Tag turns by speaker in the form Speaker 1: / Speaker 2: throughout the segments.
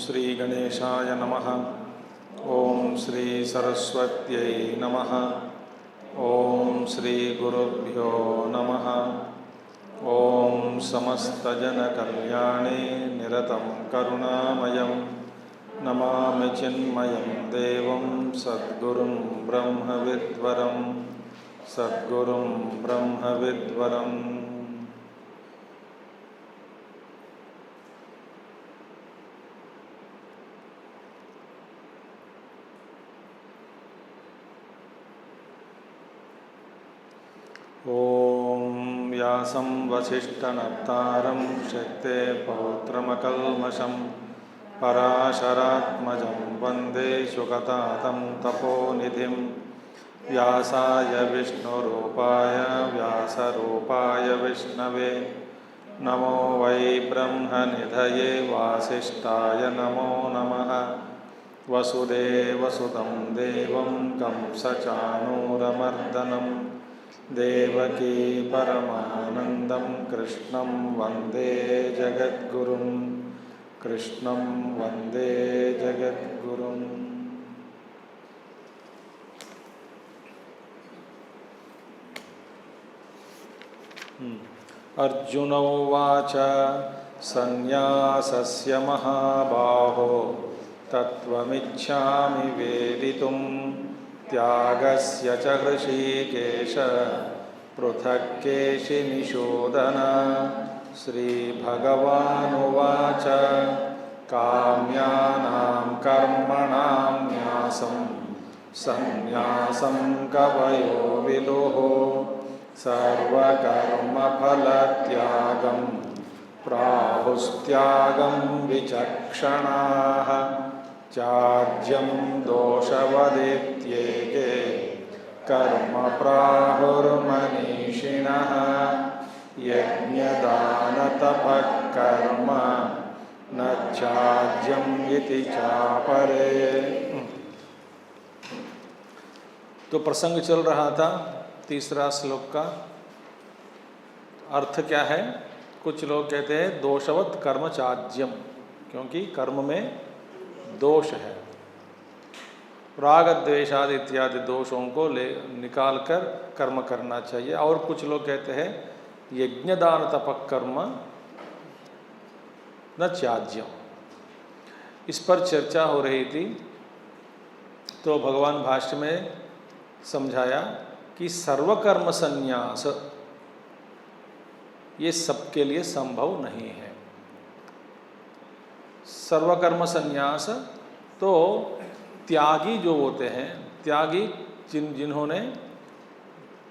Speaker 1: श्री गणेशाय नमः। ओम श्री सरस्वत्यै नमः। ओम श्री गुरुभ्यो नमः। ओम समस्तजनकल्याणे निरतं करुणामयं नमामि चिन्मयं देवं सद्गुरुं ब्रह्मविद्वरं सद्गुरुं ब्रह्मविद्वरम्। ओम व्यासं वसिष्ठनप्तारं शक्ते पौत्रमकल्मषं पराशरात्मजं वन्दे शुकतातं तपोनिधिं। व्यासाय विष्णुरूपाय व्यासरूपाय विष्णवे नमो वै ब्रह्मनिधये वासिष्ठाय नमो नमः। वसुदेवसुतं देवं कंसचाणूरमर्दनं देवकी परमानंदं कृष्णं वंदे जगद्गुरुं कृष्णं वंदे जगद्गुरुम्। अर्जुन उवाच सन्न्यासस्य महाबाहो तत्त्वमिच्छामि वेदितुं त्यागस्य च हृषीकेश पृथक् केशिनिषूदन। श्रीभगवानुवाच काम्यानां कर्मणां न्यासं सन्न्यासं कवयो विदुः सर्वकर्मफलत्यागं प्राहुस्त्यागं विचक्षणाः। त्याज्यं दोषवदेत्येके कर्म प्राहुर्मनीषिणः यज्ञदानतपः कर्म न त्याज्यम् इति चापरे। तो प्रसंग चल रहा था तीसरा श्लोक का। अर्थ क्या है? कुछ लोग कहते हैं दोषवत कर्म त्याज्यम, क्योंकि कर्म में दोष है। राग द्वेषादि इत्यादि दोषों को निकाल कर कर्म करना चाहिए। और कुछ लोग कहते हैं यज्ञदान तपक कर्म न त्याज्यम। इस पर चर्चा हो रही थी तो भगवान भाष्य में समझाया कि सर्वकर्म संन्यास ये सबके लिए संभव नहीं है। सर्वकर्म संन्यास तो त्यागी जो होते हैं, त्यागी जिन्होंने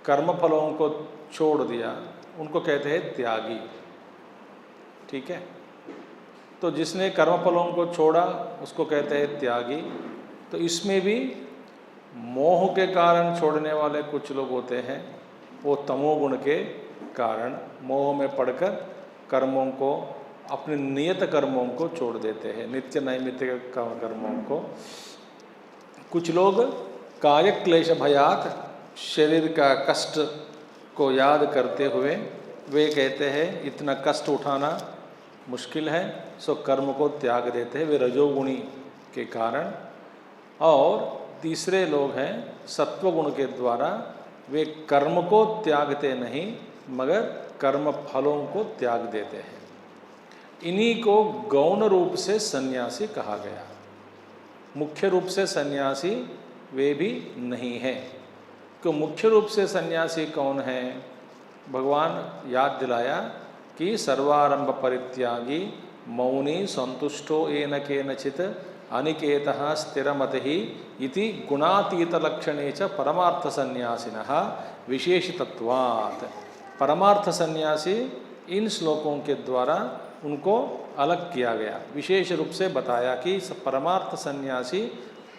Speaker 1: कर्मफलों को छोड़ दिया उनको कहते हैं त्यागी। ठीक है, तो जिसने कर्मफलों को छोड़ा उसको कहते हैं त्यागी। तो इसमें भी मोह के कारण छोड़ने वाले कुछ लोग होते हैं, वो तमोगुण के कारण मोह में पड़कर कर्मों को, अपने नियत कर्मों को छोड़ देते हैं, नित्य नैमित्तिक कर्मों को। कुछ लोग काय क्लेश भयात, शरीर का कष्ट को याद करते हुए वे कहते हैं इतना कष्ट उठाना मुश्किल है, सो कर्म को त्याग देते हैं, वे रजोगुणी के कारण। और तीसरे लोग हैं सत्वगुण के द्वारा, वे कर्म को त्यागते नहीं मगर कर्म फलों को त्याग देते हैं। इन्हीं को गौण रूप से सन्यासी कहा गया। मुख्य रूप से सन्यासी वे भी नहीं है। तो मुख्य रूप से सन्यासी कौन है? भगवान याद दिलाया कि सर्वारंभ परित्यागी मौनी संतुष्टो येन केनचित अनिकेतः स्थिरमतिः इति गुणातीतलक्षणे च परमार्थसन्यासिनः विशेषितत्वात्। परमार्थ सन्यासी इन श्लोकों के द्वारा उनको अलग किया गया, विशेष रूप से बताया कि परमार्थ सन्यासी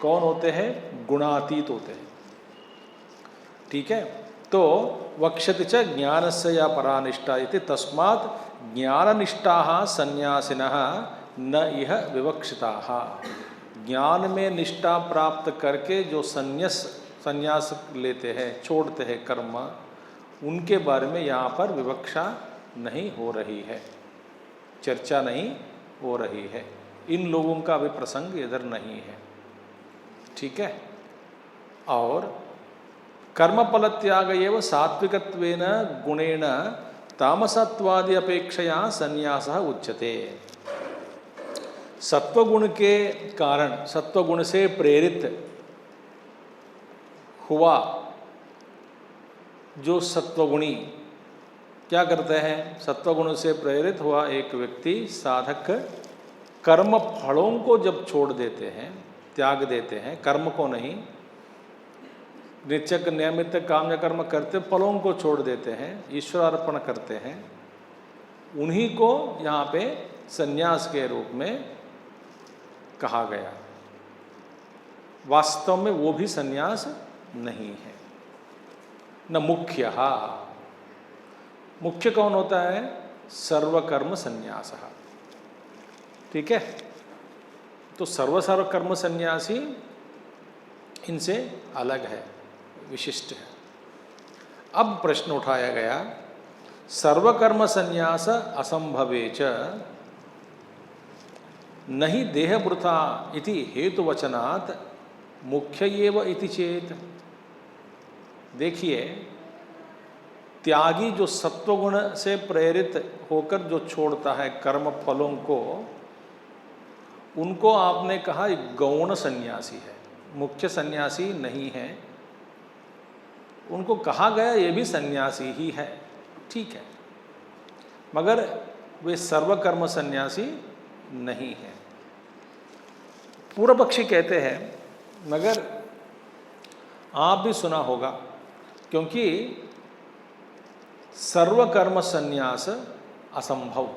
Speaker 1: कौन होते हैं, गुणातीत होते हैं। ठीक है, तो वक्षति च ज्ञानस्य या परानिष्ठा इति तस्मात् ज्ञाननिष्ठाः सन्यासिनः न इह विवक्षिताः। ज्ञान में निष्ठा प्राप्त करके जो संन्यास लेते हैं, छोड़ते हैं कर्म, उनके बारे में यहाँ पर विवक्षा नहीं हो रही है, चर्चा नहीं हो रही है। इन लोगों का भी प्रसंग इधर नहीं है। ठीक है, और कर्मफल त्याग एव सात्विकत्वेन गुणेन तामसत्वादि अपेक्षया संन्यासः उच्यते। सत्वगुण के कारण, सत्वगुण से प्रेरित हुआ जो सत्वगुणी क्या करते हैं, सत्वगुण से प्रेरित हुआ एक व्यक्ति साधक कर्म फलों को जब छोड़ देते हैं, त्याग देते हैं, कर्म को नहीं, नित्यक नियमित काम्य कर्म करते फलों को छोड़ देते हैं, ईश्वर अर्पण करते हैं, उन्हीं को यहाँ पे संन्यास के रूप में कहा गया। वास्तव में वो भी संन्यास नहीं है। न मुख्य, मुख्य कौन होता है, सर्वकर्म संन्यास। ठीक है, तो सर्वकर्म संन्यासी इनसे अलग है, विशिष्ट है। अब प्रश्न उठाया गया, सर्वकर्म संन्यास असंभवे च नहीं देहभृता इति हेतुवचनात् मुख्य एव इति चेत। देखिए, त्यागी जो सत्वगुण से प्रेरित होकर जो छोड़ता है कर्म फलों को, उनको आपने कहा गौण सन्यासी है, मुख्य सन्यासी नहीं है। उनको कहा गया ये भी सन्यासी ही है, ठीक है, मगर वे सर्वकर्म सन्यासी नहीं है। पूर्व पक्षी कहते हैं, मगर आप भी सुना होगा, क्योंकि सर्वकर्म संन्यास असंभव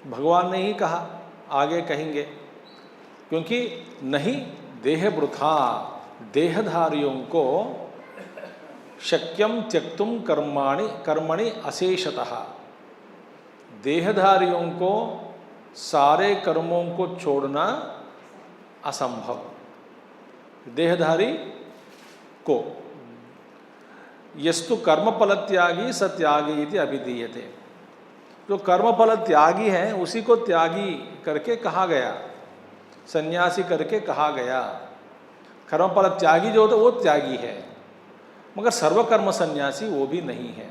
Speaker 1: भगवान ने ही कहा, आगे कहेंगे, क्योंकि नहीं देहभृता, देहधारियों को शक्यम त्यक्तुम कर्मणि अशेषतः, देहधारियों को सारे कर्मों को छोड़ना असंभव। देहधारी को यस्तु कर्मफल त्यागी स त्यागी इति अभिधीयते। जो कर्मफल त्यागी है उसी को त्यागी करके कहा गया, सन्यासी करके कहा गया। कर्मफल त्यागी जो होता है वो त्यागी है, मगर सर्वकर्म सन्यासी वो भी नहीं है।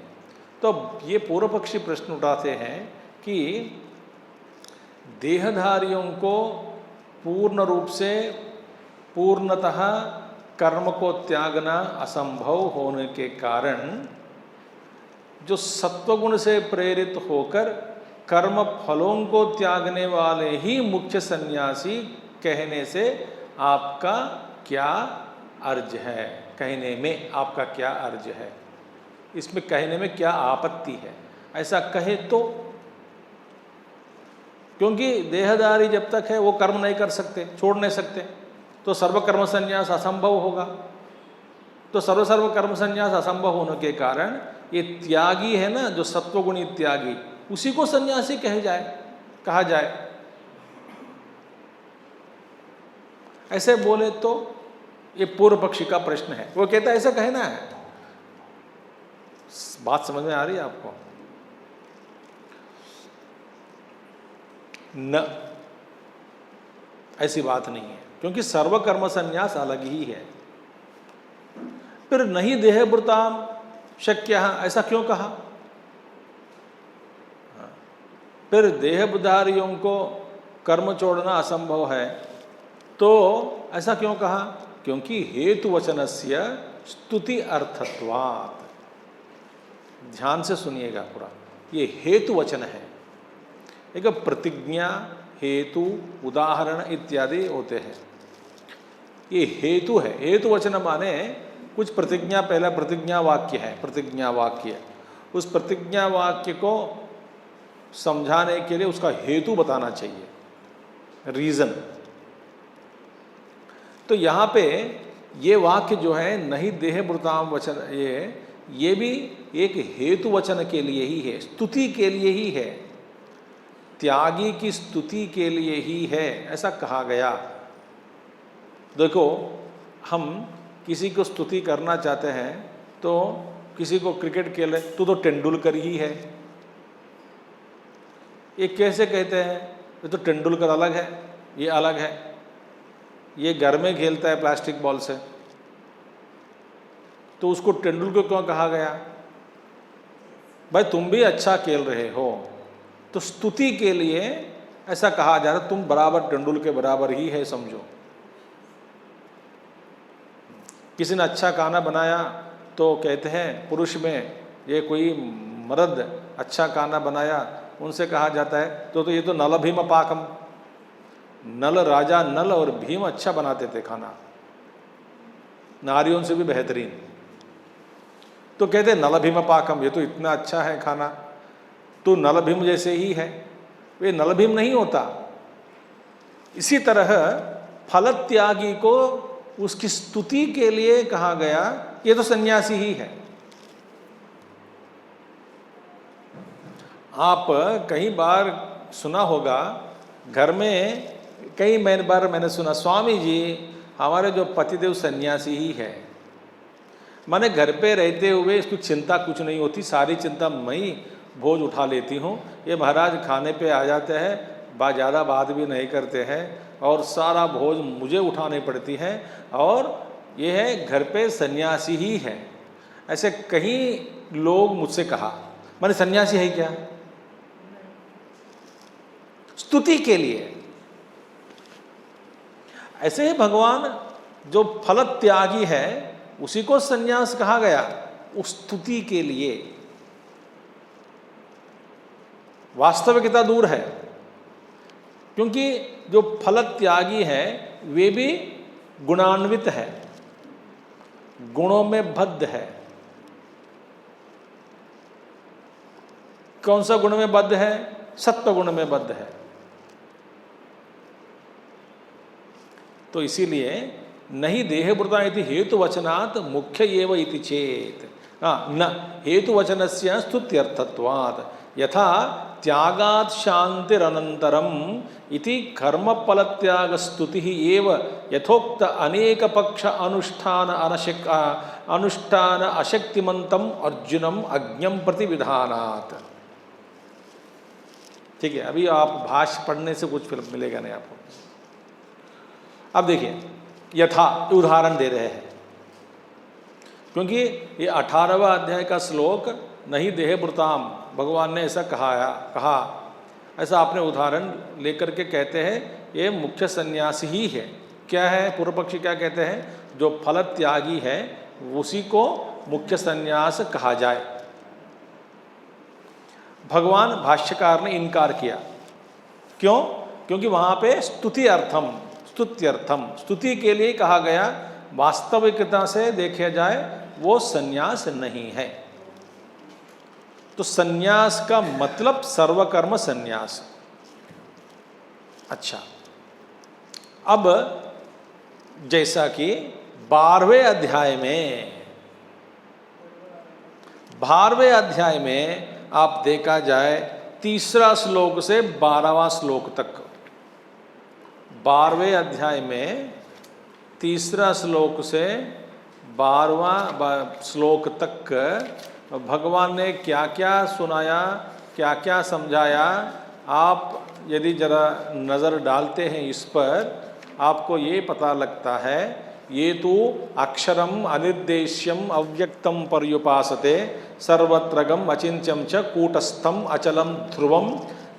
Speaker 1: तो ये पूर्व पक्षी प्रश्न उठाते हैं कि देहधारियों को पूर्ण रूप से पूर्णतः कर्म को त्यागना असंभव होने के कारण जो सत्वगुण से प्रेरित होकर कर्म फलों को त्यागने वाले ही मुख्य सन्यासी कहने से आपका क्या अर्ज है, कहने में आपका क्या अर्ज है, इसमें कहने में क्या आपत्ति है? ऐसा कहे तो, क्योंकि देहधारी जब तक है वो कर्म नहीं कर सकते, छोड़ नहीं सकते, तो सर्वकर्म संन्यास असंभव होगा। तो सर्वकर्म संन्यास असंभव होने के कारण ये त्यागी है ना, जो सत्वगुणी त्यागी, उसी को सन्यासी कहा जाए। ऐसे बोले तो ये पूर्व पक्षी का प्रश्न है। वो कहता है ऐसा कहना है। बात समझ में आ रही है आपको? न, ऐसी बात नहीं है, क्योंकि सर्वकर्म संन्यास अलग ही है। फिर नहीं देहभृताम शक्य, ऐसा क्यों कहा? फिर देहधारियों को कर्म छोड़ना असंभव है, तो ऐसा क्यों कहा? क्योंकि हेतु वचनस्य स्तुति अर्थत्वात्। ध्यान से सुनिएगा पूरा, ये हेतु वचन है। एक प्रतिज्ञा हेतु, उदाहरण इत्यादि होते हैं। ये हेतु है। हेतु वचन माने कुछ प्रतिज्ञा, पहला प्रतिज्ञा वाक्य है, प्रतिज्ञा वाक्य। उस प्रतिज्ञा वाक्य को समझाने के लिए उसका हेतु बताना चाहिए, रीज़न। तो यहाँ पे ये वाक्य जो है नहीं देहभृताम वचन, ये भी एक हेतु वचन के लिए ही है, स्तुति के लिए ही है, त्यागी की स्तुति के लिए ही है, ऐसा कहा गया। देखो, हम किसी को स्तुति करना चाहते हैं तो किसी को क्रिकेट खेले तो तेंदुलकर ही है, ये कैसे कहते हैं? ये तो तेंदुलकर अलग है, ये अलग है, ये घर में खेलता है प्लास्टिक बॉल से, तो उसको तेंदुलकर क्यों कहा गया? भाई तुम भी अच्छा खेल रहे हो, तो स्तुति के लिए ऐसा कहा जा रहा, तुम बराबर तेंदुलकर के बराबर ही है समझो। किसी ने अच्छा खाना बनाया तो कहते हैं पुरुष में, ये कोई मर्द अच्छा खाना बनाया, उनसे कहा जाता है तो ये तो नल भीम पाकम, नल राजा नल और भीम अच्छा बनाते थे खाना, नारियों से भी बेहतरीन, तो कहते हैं नल भीम पाकम, ये तो इतना अच्छा है खाना, तो नल भीम जैसे ही है। वे नल भीम नहीं होता। इसी तरह फल त्यागी को उसकी स्तुति के लिए कहा गया, ये तो सन्यासी ही है। आप कई बार सुना होगा, घर में कई बार मैंने सुना, स्वामी जी हमारे जो पतिदेव सन्यासी ही है, माने घर पे रहते हुए इसको चिंता कुछ नहीं होती, सारी चिंता मैं ही भोज उठा लेती हूँ, ये महाराज खाने पे आ जाते हैं, ज़्यादा बात भी नहीं करते हैं और सारा भोज मुझे उठानी पड़ती है, और ये है घर पे सन्यासी ही है। ऐसे कई लोग मुझसे कहा, माने सन्यासी है क्या? स्तुति के लिए। ऐसे ही भगवान जो फल त्यागी है उसी को सन्यास कहा गया, उस स्तुति के लिए। वास्तविकता दूर है, क्योंकि जो फल त्यागी है वे भी गुणान्वित है, गुणों में बद्ध है। कौन सा गुण में बद्ध है? सत्व गुण में बद्ध है। तो इसीलिए नहीं देहभृता इति हेतुवचनात् मुख्य एव इति चेत न हेतुवचनस्य स्तुत्यर्थत्वात् यथा त्यागात् शांतिरनन्तरम् इति कर्मफलत्याग स्तुतिः एव यथोक्त अनेक पक्ष अनुष्ठान अशक्तिमन्तं अर्जुनम् अज्ञं प्रति विधानात्। ठीक है, अभी आप भाष्य पढ़ने से कुछ फिल्म मिलेगा नहीं आपको। अब देखिए, यथा उदाहरण दे रहे हैं, क्योंकि ये 18वां अध्याय का श्लोक नहीं देहभृताम, भगवान ने ऐसा कहा, ऐसा आपने उदाहरण लेकर के कहते हैं ये मुख्य सन्यासी ही है। क्या है? पूर्व पक्षी क्या कहते हैं? जो फल त्यागी है उसी को मुख्य सन्यास कहा जाए। भगवान भाष्यकार ने इनकार किया। क्यों? क्योंकि वहाँ पे स्तुत्यर्थम, स्तुति के लिए कहा गया, वास्तविकता से देखा जाए वो सन्यास नहीं है। तो सन्यास का मतलब सर्वकर्म सन्यास। अच्छा, अब जैसा कि 12वें अध्याय में आप देखा जाए 3रा श्लोक से 12वां श्लोक तक, 12वें अध्याय में 3रा श्लोक से 12वां श्लोक तक भगवान ने क्या क्या सुनाया, क्या क्या समझाया, आप यदि जरा नज़र डालते हैं इस पर, आपको ये पता लगता है ये तो अक्षरम अनिर्देश्यम अव्यक्तम पर्युपासते सर्वत्रगम अचिंत्यम च कूटस्थम अचलम ध्रुवम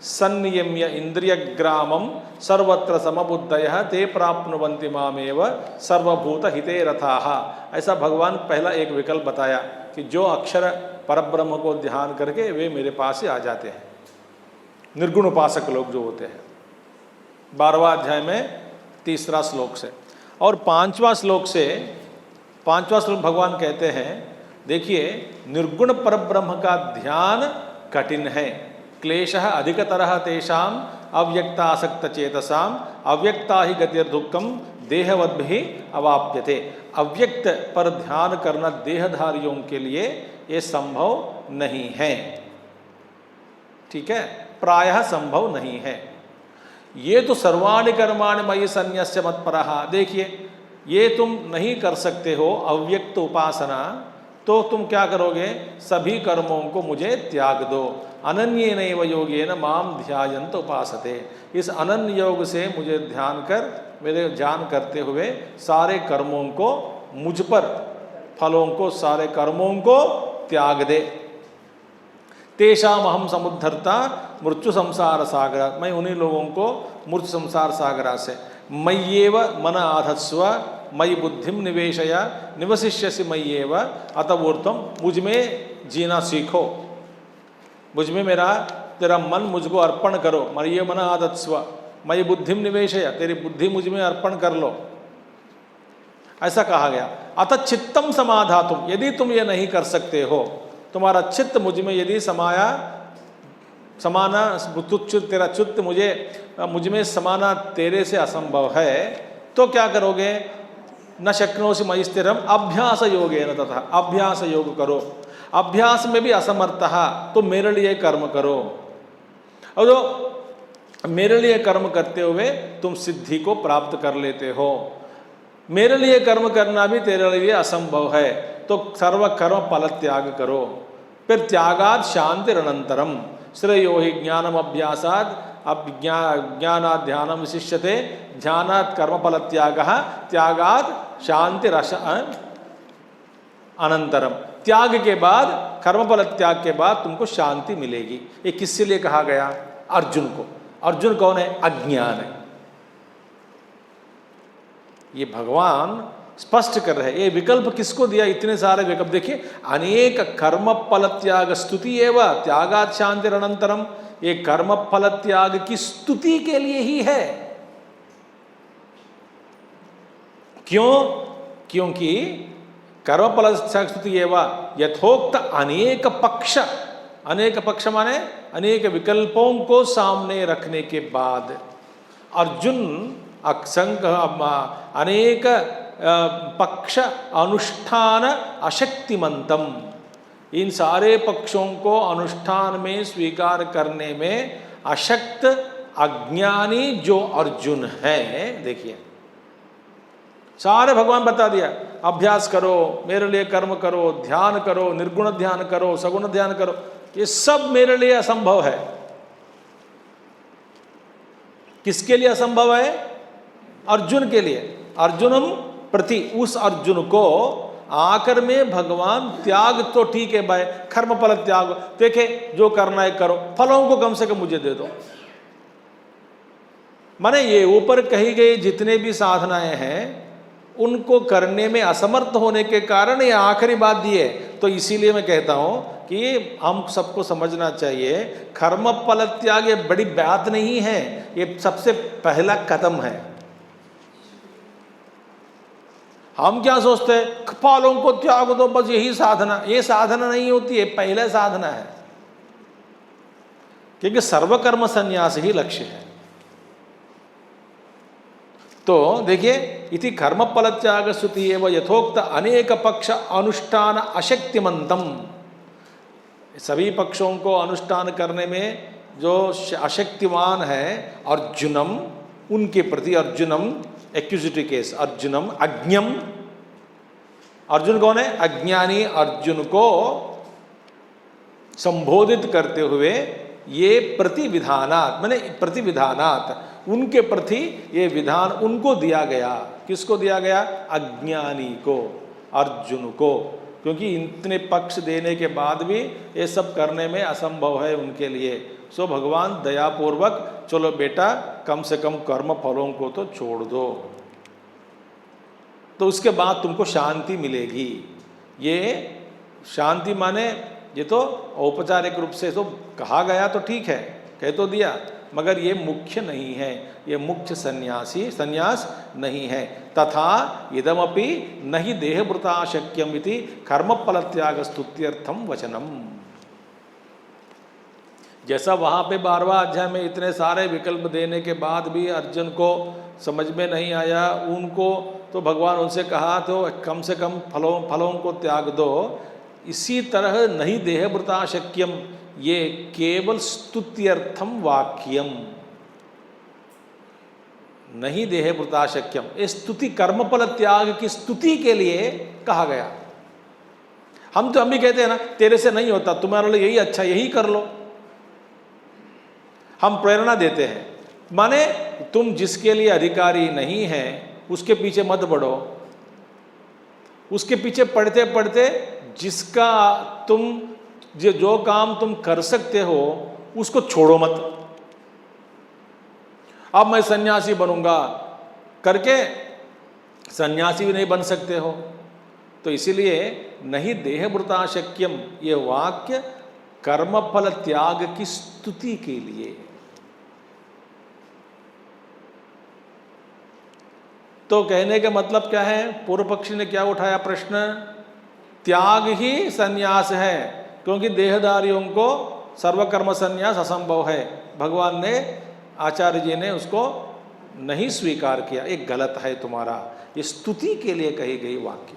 Speaker 1: संयम्य इंद्रियग्रामम सर्वत्र समबुद्धयः ते प्राप्नुवन्ति मामेव सर्वभूत हिते रथाः। ऐसा भगवान पहला एक विकल्प बताया कि जो अक्षर परब्रह्म को ध्यान करके वे मेरे पास ही आ जाते हैं, निर्गुण उपासक लोग जो होते हैं। 12वां अध्याय में 3रा श्लोक से। और 5वां श्लोक भगवान कहते हैं, देखिए निर्गुण परब्रह्म का ध्यान कठिन है, क्लेशः अधिकतरः तेषाम अव्यक्तासक्त चेतसाम अव्यक्ता ही गतिर्दुःखम देहवद्भिः अवाप्यते। अव्यक्त पर ध्यान करना देहधारियों के लिए ये संभव नहीं है, ठीक है, प्रायः संभव नहीं है। ये तो सर्वाणि कर्माणि मयि सन्न्यस्य मत्परः, देखिए ये तुम नहीं कर सकते हो अव्यक्त उपासना, तो तुम क्या करोगे, सभी कर्मों को मुझे त्याग दो। अनन्येनैव योगेन माम ध्यायन्त उपासते, इस अनन्य योग से मुझे ध्यान कर, मेरे ध्यान करते हुए सारे कर्मों को मुझ पर, फलों को, सारे कर्मों को त्याग दे। तेषाम अहम समुद्धर्ता मृत्यु संसार सागर, मैं उन्हीं लोगों को मृत्यु संसार सागरा से, मय्येव मन आधत्स्व मयि बुद्धिम निवेशय निवसिष्यसि मय्येव अतवूर्ध्वं, मुझ में जीना सीखो, मुझ में तेरा मन मुझको अर्पण करो। मय्ये मन आधत्स्व मयि बुद्धिम निवेशय, तेरी बुद्धि मुझ में अर्पण कर लो, ऐसा कहा गया। अतः चित्तम समाधातुम, यदि तुम ये नहीं कर सकते हो, तुम्हारा चित्त मुझ में यदि समाना तेरा चित्त मुझ में समाना तेरे से असंभव है, तो क्या करोगे, न शक्नोसि मयि स्थिरम अभ्यास योगेन तथा, अभ्यास योग करो। अभ्यास में भी असमर्थः, तो मेरे लिए कर्म करो। और जो मेरे लिए कर्म करते हुए तुम सिद्धि को प्राप्त कर लेते हो, मेरे लिए कर्म करना भी तेरे लिए असंभव है, तो सर्व कर्म फल त्याग करो। फिर त्यागाद शांतिरनंतरम श्रेयो हि ज्ञानम अभ्यासाद ज्ञानाद ध्यानम विशिष्यते ध्यानात् कर्मफल त्यागः त्यागाद शांतिरश अनंतरम, त्याग के बाद, कर्मफल त्याग के बाद तुमको शांति मिलेगी। ये किसके लिए कहा गया, अर्जुन को। अर्जुन कौन है, अज्ञान है। ये भगवान स्पष्ट कर रहे हैं। ये विकल्प किसको दिया, इतने सारे विकल्प देखिए, अनेक कर्म फल त्याग स्तुति एवं त्यागात शांतिरनंतरम, ये कर्म फल त्याग की स्तुति के लिए ही है। क्यों, क्योंकि कर्म फल स्तुति एवं यथोक्त अनेक पक्ष माने अनेक विकल्पों को सामने रखने के बाद अर्जुन अनेक पक्ष अनुष्ठान अशक्तिमंतम, इन सारे पक्षों को अनुष्ठान में स्वीकार करने में अशक्त अज्ञानी जो अर्जुन है, देखिए सारे भगवान बता दिया, अभ्यास करो, मेरे लिए कर्म करो, ध्यान करो, निर्गुण ध्यान करो, सगुण ध्यान करो, ये सब मेरे लिए असंभव है। किसके लिए असंभव है, अर्जुन के लिए। अर्जुनम प्रति, उस अर्जुन को आकर में भगवान त्याग तो ठीक है भाई, कर्म फल त्याग, देखे जो करना है करो, फलों को कम से कम मुझे दे दो। माने ये ऊपर कही गई जितने भी साधनाएं हैं उनको करने में असमर्थ होने के कारण ये आखिरी बात दी है। तो इसीलिए मैं कहता हूं कि हम सबको समझना चाहिए, कर्म फल त्याग ये बड़ी बात नहीं है, ये सबसे पहला कदम है। हम क्या सोचते हैं, फलों को त्याग दो बस यही साधना, ये साधना नहीं होती है, पहला साधना है। क्योंकि सर्वकर्म संन्यास ही लक्ष्य है। तो देखिए, इति कर्म फल त्याग स्तुति एवं यथोक्त अनेक पक्ष अनुष्ठान अशक्तिमंतम, सभी पक्षों को अनुष्ठान करने में जो अशक्तिमान है अर्जुनम, उनके प्रति अर्जुनम एक्यूजिटिव केस, अर्जुनम अज्ञम, अर्जुन कौन है, अज्ञानी अर्जुन को संबोधित करते हुए ये प्रतिविधानात, माने प्रतिविधानात, उनके प्रति ये विधान उनको दिया गया। किसको दिया गया, अज्ञानी को, अर्जुन को, क्योंकि इतने पक्ष देने के बाद भी ये सब करने में असंभव है उनके लिए। सो भगवान दयापूर्वक, चलो बेटा कम से कम कर्म फलों को तो छोड़ दो, तो उसके बाद तुमको शांति मिलेगी। ये शांति माने, ये तो औपचारिक रूप से तो कहा गया तो ठीक है, कह तो दिया, मगर ये मुख्य नहीं है, ये मुख्य संन्यास नहीं है। तथा इदमपि न हि देहभृता शक्यम इति कर्मफल त्याग स्तुत्यर्थम वचनम। जैसा वहाँ पे 12वां अध्याय में इतने सारे विकल्प देने के बाद भी अर्जुन को समझ में नहीं आया, उनको तो भगवान उनसे कहा तो कम से कम फलों को त्याग दो। इसी तरह नहीं देहभृता शक्यम, ये केवल स्तुत्यर्थम वाक्यम, नहीं देहभृता शक्यम, ये स्तुति कर्मफल त्याग की स्तुति के लिए कहा गया। हम भी कहते हैं ना, तेरे से नहीं होता, तुम्हारे लिए यही अच्छा, यही कर लो। हम प्रेरणा देते हैं, माने तुम जिसके लिए अधिकारी नहीं है उसके पीछे मत बढ़ो, उसके पीछे पढ़ते पढ़ते जिसका तुम जो काम तुम कर सकते हो उसको छोड़ो मत। अब मैं सन्यासी बनूंगा करके सन्यासी भी नहीं बन सकते हो। तो इसीलिए नहीं देहभृता शक्यम, ये वाक्य कर्मफल त्याग की स्तुति के लिए। तो कहने का मतलब क्या है? पूर्व पक्षी ने क्या उठाया प्रश्न? त्याग ही संन्यास है, क्योंकि देहधारियों को सर्वकर्म संन्यास असंभव है। भगवान ने, आचार्य जी ने उसको नहीं स्वीकार किया। एक गलत है तुम्हारा, ये स्तुति के लिए कही गई वाक्य।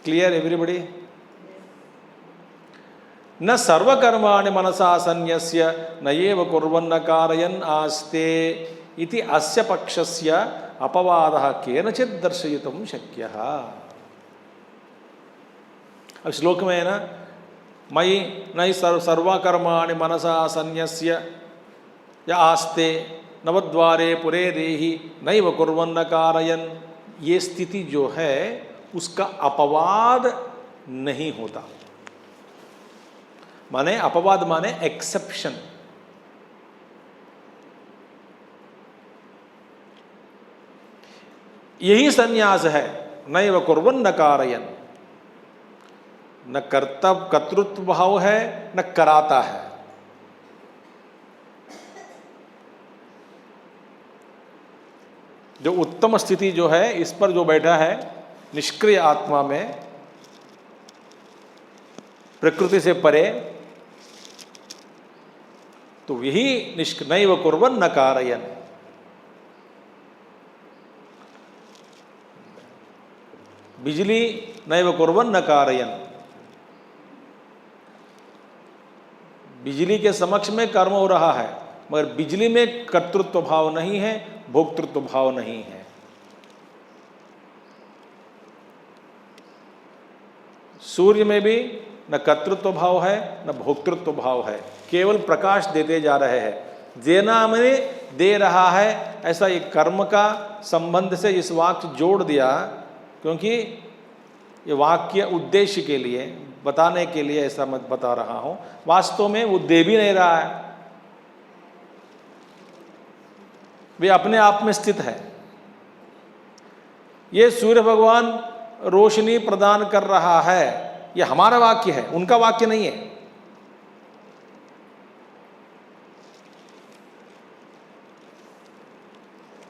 Speaker 1: Clear everybody? न सर्वकर्माणि मनसा संन्यस्य नयेव कुर्वन्न कारयन् आस्ते इति अस्य पक्षस्य अपवादः केनचित् दर्शयितुं शक्यः। अब श्लोक में है ना, मयि नयि सर्वकर्माणि मनसा संन्यस्य या आस्ते नवद्वारे पुरे देहि नैव कुर्वन्न कारयन्, ये स्थिति जो है उसका अपवाद नहीं होता। माने अपवाद माने एक्सेप्शन। यही संन्यास है, नैव कुर्वन्न कारयन्। न कर्तृत्व भाव है, न कराता है। जो उत्तम स्थिति जो है, इस पर जो बैठा है निष्क्रिय आत्मा में, प्रकृति से परे, तो यही नैव कुर्वन्न कारयन्। बिजली नैव कुर्वन्न कारयन्, बिजली के समक्ष में कर्म हो रहा है, मगर बिजली में कर्तृत्व भाव नहीं है, भोक्तृत्व भाव नहीं है। सूर्य में भी न कर्तृत्व भाव है न भोक्तृत्व भाव है, केवल प्रकाश देते जा रहे हैं। देना में दे रहा है, ऐसा एक कर्म का संबंध से इस वाक्य जोड़ दिया, क्योंकि ये वाक्य उद्देश्य के लिए, बताने के लिए ऐसा मैं बता रहा हूं। वास्तव में वो दे भी नहीं रहा है, वे अपने आप में स्थित है। ये सूर्य भगवान रोशनी प्रदान कर रहा है, ये हमारा वाक्य है, उनका वाक्य नहीं है।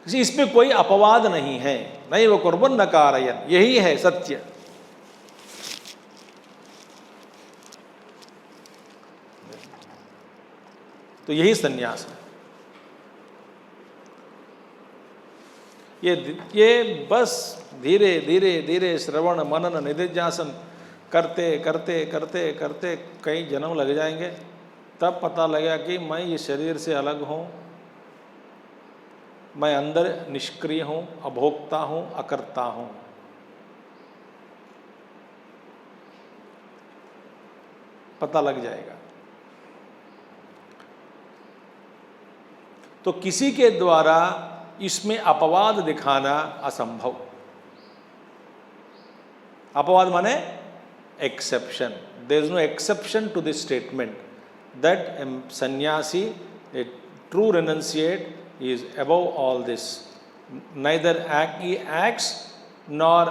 Speaker 1: इस पे कोई अपवाद नहीं है। नैव कुर्वन्न कारयन्, यही है सत्य। तो यही संन्यास है। ये बस धीरे धीरे धीरे श्रवण मनन निधिध्यासन करते करते करते करते कई जन्म लग जाएंगे, तब पता लगेगा कि मैं ये शरीर से अलग हूँ, मैं अंदर निष्क्रिय हूँ, अभोक्ता हूँ, अकर्ता हूँ। पता लग जाएगा। तो किसी के द्वारा इसमें अपवाद दिखाना असंभव। अपवाद माने exception. There is no exception to this statement that sannyasi, a true renunciate, is above all this. Neither he acts nor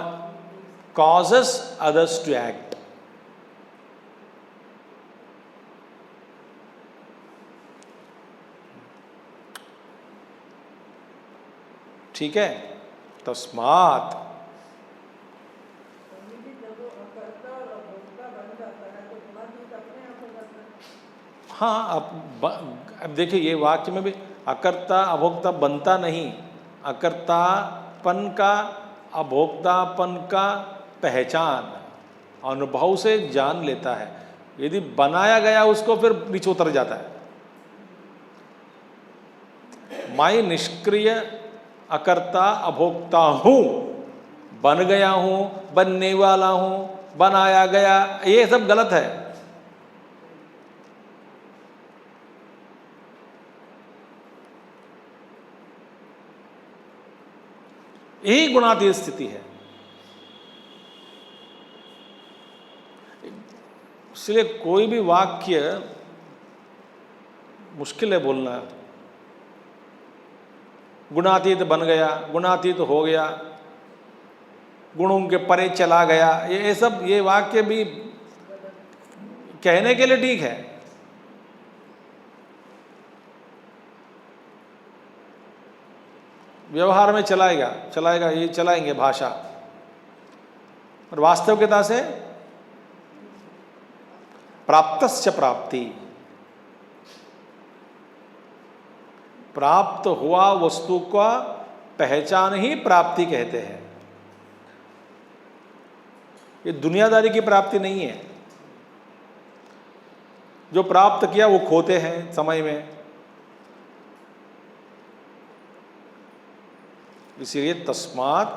Speaker 1: causes others to act. ठीक है, तस्मात्। हाँ, अब देखिए ये वाक्य में भी अकर्ता अभोक्ता बनता नहीं, अकर्तापन का अभोक्तापन का पहचान अनुभव से जान लेता है। यदि बनाया गया उसको फिर नीचे उतर जाता है। मैं निष्क्रिय अकर्ता अभोक्ता हूँ, बन गया हूँ, बनने वाला हूँ, बनाया गया, ये सब गलत है। यही गुणातीत स्थिति है। इसलिए कोई भी वाक्य मुश्किल है बोलना। गुणातीत बन गया, गुणातीत हो गया, गुणों के परे चला गया, ये सब ये वाक्य भी कहने के लिए ठीक है। व्यवहार में चलाएगा ये चलाएंगे भाषा, और वास्तविकता से प्राप्तस्य प्राप्ति, प्राप्त हुआ वस्तु का पहचान ही प्राप्ति कहते हैं। ये दुनियादारी की प्राप्ति नहीं है। जो प्राप्त किया वो खोते हैं समय में। इसलिए तस्मात्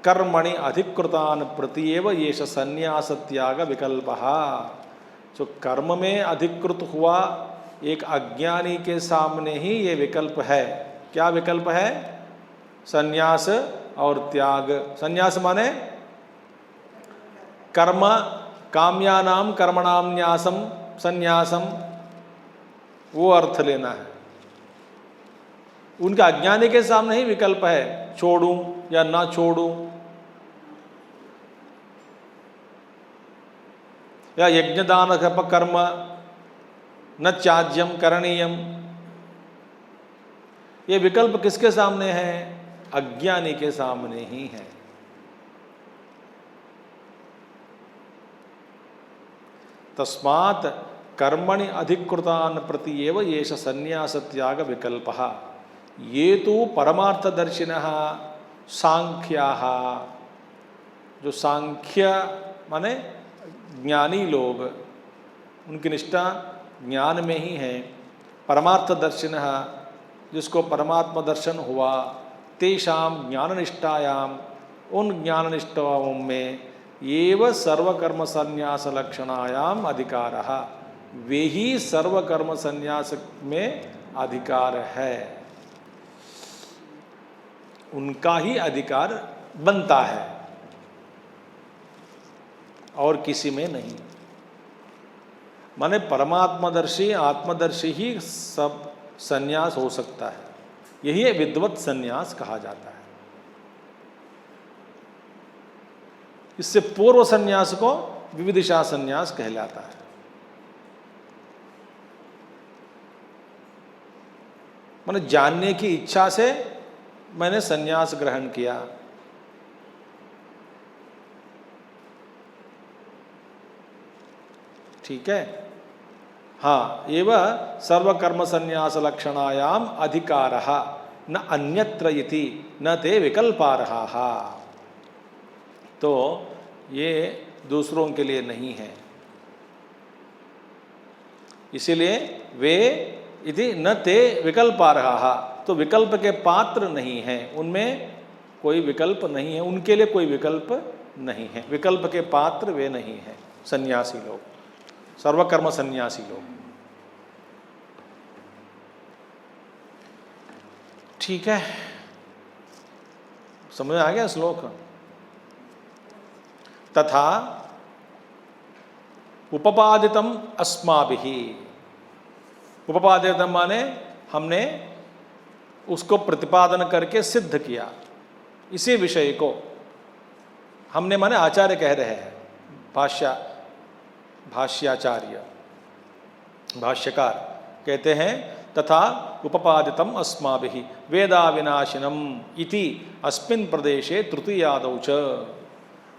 Speaker 1: कर्मणि अधिकृतान प्रति एव येष संन्यास त्याग विकल्पः। जो कर्म में अधिकृत हुआ एक अज्ञानी के सामने ही ये विकल्प है। क्या विकल्प है? संन्यास और त्याग। संन्यास माने कर्म, काम्यानाम कर्मणाम न्यासम संन्यासम, वो अर्थ लेना है। उनका अज्ञानी के सामने ही विकल्प है, छोड़ूं या ना छोड़ूं। या यज्ञदान कर्म न त्याज्यम करणीयम, ये विकल्प किसके सामने है? अज्ञानी के सामने ही है। तस्मात् कर्मणि अधिकृतान प्रति एव येष संन्यास त्याग विकल्पः। ये तो परमार्थदर्शिनः सांख्याः, जो सांख्य माने ज्ञानी लोग, उनकी निष्ठा ज्ञान में ही है। परमार्थदर्शिनः, जिसको परमात्मा दर्शन हुआ, तेषां ज्ञाननिष्ठायाम, उन ज्ञाननिष्ठाओं में एव सर्वकर्म संन्यास लक्षणायाम अधिकारः, वे ही सर्वकर्म संन्यास में अधिकार है, उनका ही अधिकार बनता है और किसी में नहीं। माने परमात्मदर्शी आत्मदर्शी ही सब संन्यास हो सकता है। यही विद्वत संन्यास कहा जाता है। इससे पूर्व संन्यास को विविदिशा संन्यास कहलाता है। माने जानने की इच्छा से मैंने संन्यास ग्रहण किया। ठीक है, हाँ, एवं सर्वकर्म संन्यास लक्षणायाम अधिकारः न अन्यत्र इति न ते विकल्पारहाः। तो ये दूसरों के लिए नहीं है, इसीलिए वे इति न ते विकल्पारहाः, तो विकल्प के पात्र नहीं हैं, उनमें कोई विकल्प नहीं है, उनके लिए कोई विकल्प नहीं है। विकल्प के पात्र वे नहीं हैं सन्यासी लोग, सर्वकर्म सन्यासी लोग। ठीक है, समझ आ गया श्लोक? तथा उपपादितम अस्माभिः, उपपादितम माने हमने उसको प्रतिपादन करके सिद्ध किया। इसी विषय को हमने माने आचार्य कह रहे हैं, भाष्याचार्य भाष्यकार कहते हैं तथा उपपादितम अस्माभिः वेदाविनाशिनम इति अस्मिन् प्रदेशे तृतीयादौ च।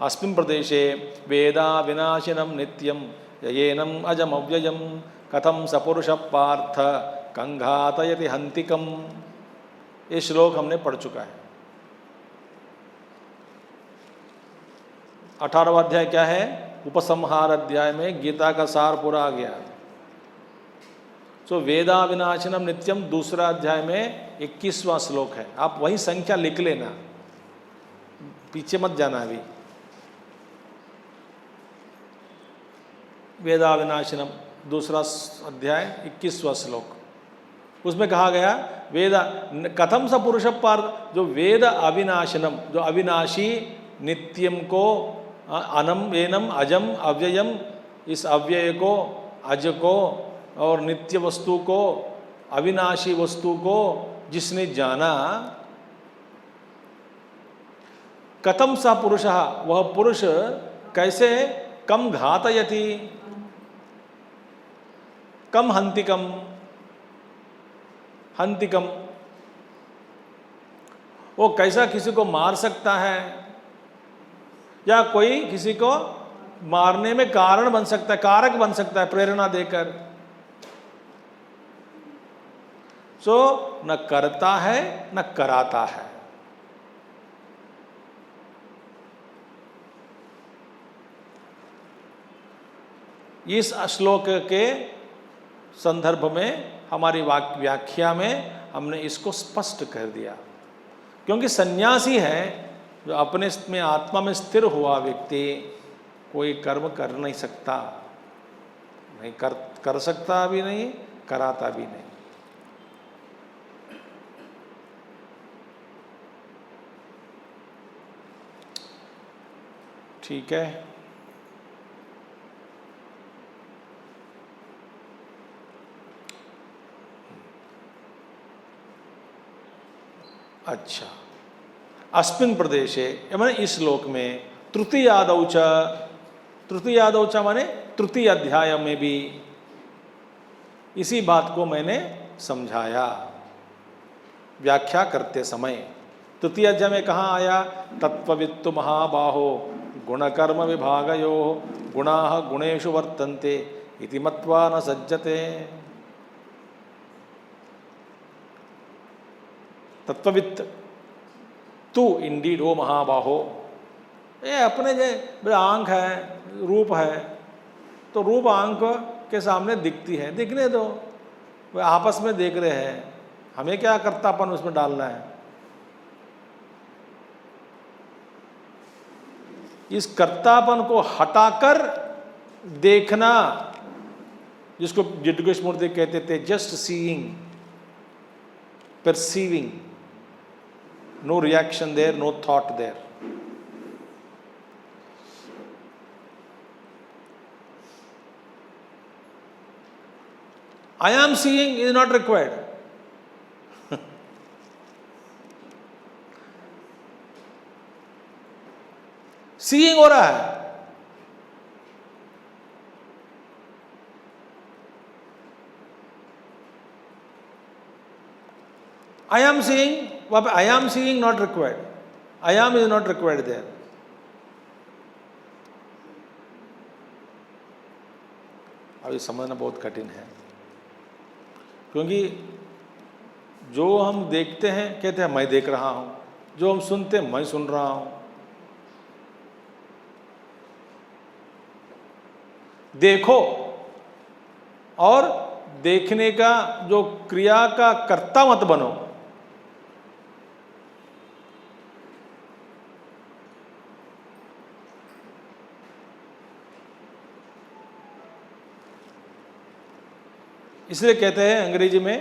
Speaker 1: अस्मिन् प्रदेशे वेदाविनाशिनं नित्यं ययेनम् अजमव्ययं कथं सपुरुषः पार्थ कंघातयति हंतिकम। ये श्लोक हमने पढ़ चुका है। 18वां अध्याय क्या है? उपसंहार अध्याय में गीता का सार पूरा आ गया। सो वेदाविनाशिनम नित्यम दूसरा अध्याय में 21वां श्लोक है। आप वही संख्या लिख लेना, पीछे मत जाना। अभी वेदाविनाशिनम दूसरा अध्याय 21वां श्लोक, उसमें कहा गया वेद कथम स पुरुष पार्थ, जो वेद अविनाशिनम, जो अविनाशी नित्यम को अनम एनम अजम अव्ययम, इस अव्यय को, अज को और नित्य वस्तु को, अविनाशी वस्तु को जिसने जाना, कथम सा पुरुष, वह पुरुष कैसे, कम घातयति, कम हंतिकम, हंतिकम वो कैसा किसी को मार सकता है या कोई किसी को मारने में कारण बन सकता है, कारक बन सकता है प्रेरणा देकर। सो न करता है न कराता है। इस श्लोक के संदर्भ में हमारी व्याख्या में हमने इसको स्पष्ट कर दिया, क्योंकि सन्यासी है जो अपने में आत्मा में स्थिर हुआ व्यक्ति कोई कर्म कर नहीं सकता, नहीं कर सकता भी नहीं, कराता भी नहीं। ठीक है। अच्छा, अस्मिन् प्रदेशे माने इस श्लोक में तृतीयादौ च, तृतीयादौ च माने तृतीय अध्याय में भी इसी बात को मैंने समझाया व्याख्या करते समय। तृतीय अध्याय में कहाँ आया? तत्त्ववित्तु महाबाहो गुणकर्म विभागयो गुणाः गुणेषु वर्तन्ते इति मत्वा न सज्जते। तत्ववित्त तू इंडीड ओ महाबाहो, ये अपने जो आंख है, रूप है, तो रूप आंख के सामने दिखती है, दिखने दो, वे आपस में देख रहे हैं, हमें क्या कर्तापन उसमें डालना है। इस कर्तापन को हटाकर देखना, जिसको जिड्डगेश्वरमूर्ति कहते थे just seeing, perceiving, no reaction there, no thought there. I am seeing is not required. Seeing हो रहा है, I am seeing, I am seeing not required. I am is not required there. अभी समझना बहुत कठिन है, क्योंकि जो हम देखते हैं कहते हैं मैं देख रहा हूं, जो हम सुनते हैं मैं सुन रहा हूं। देखो और देखने का जो क्रिया का कर्ता मत बनो। इसलिए कहते हैं अंग्रेजी में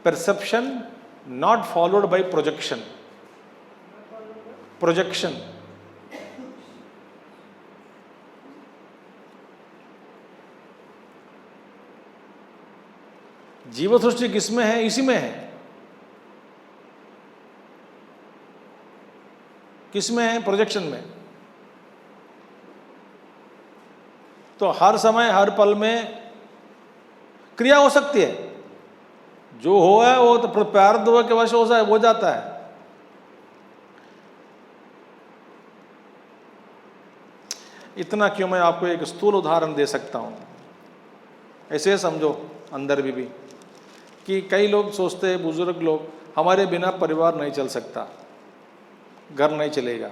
Speaker 1: perception not followed by projection. Projection जीव सृष्टि किसमें है? इसी में है। किसमें है? प्रोजेक्शन में। तो हर समय हर पल में क्रिया हो सकती है, जो हो है वो तो प्रारब्ध के वश हो जाता है। इतना क्यों, मैं आपको एक स्थूल उदाहरण दे सकता हूँ। ऐसे समझो अंदर भी कि कई लोग सोचते हैं, बुजुर्ग लोग, हमारे बिना परिवार नहीं चल सकता, घर नहीं चलेगा।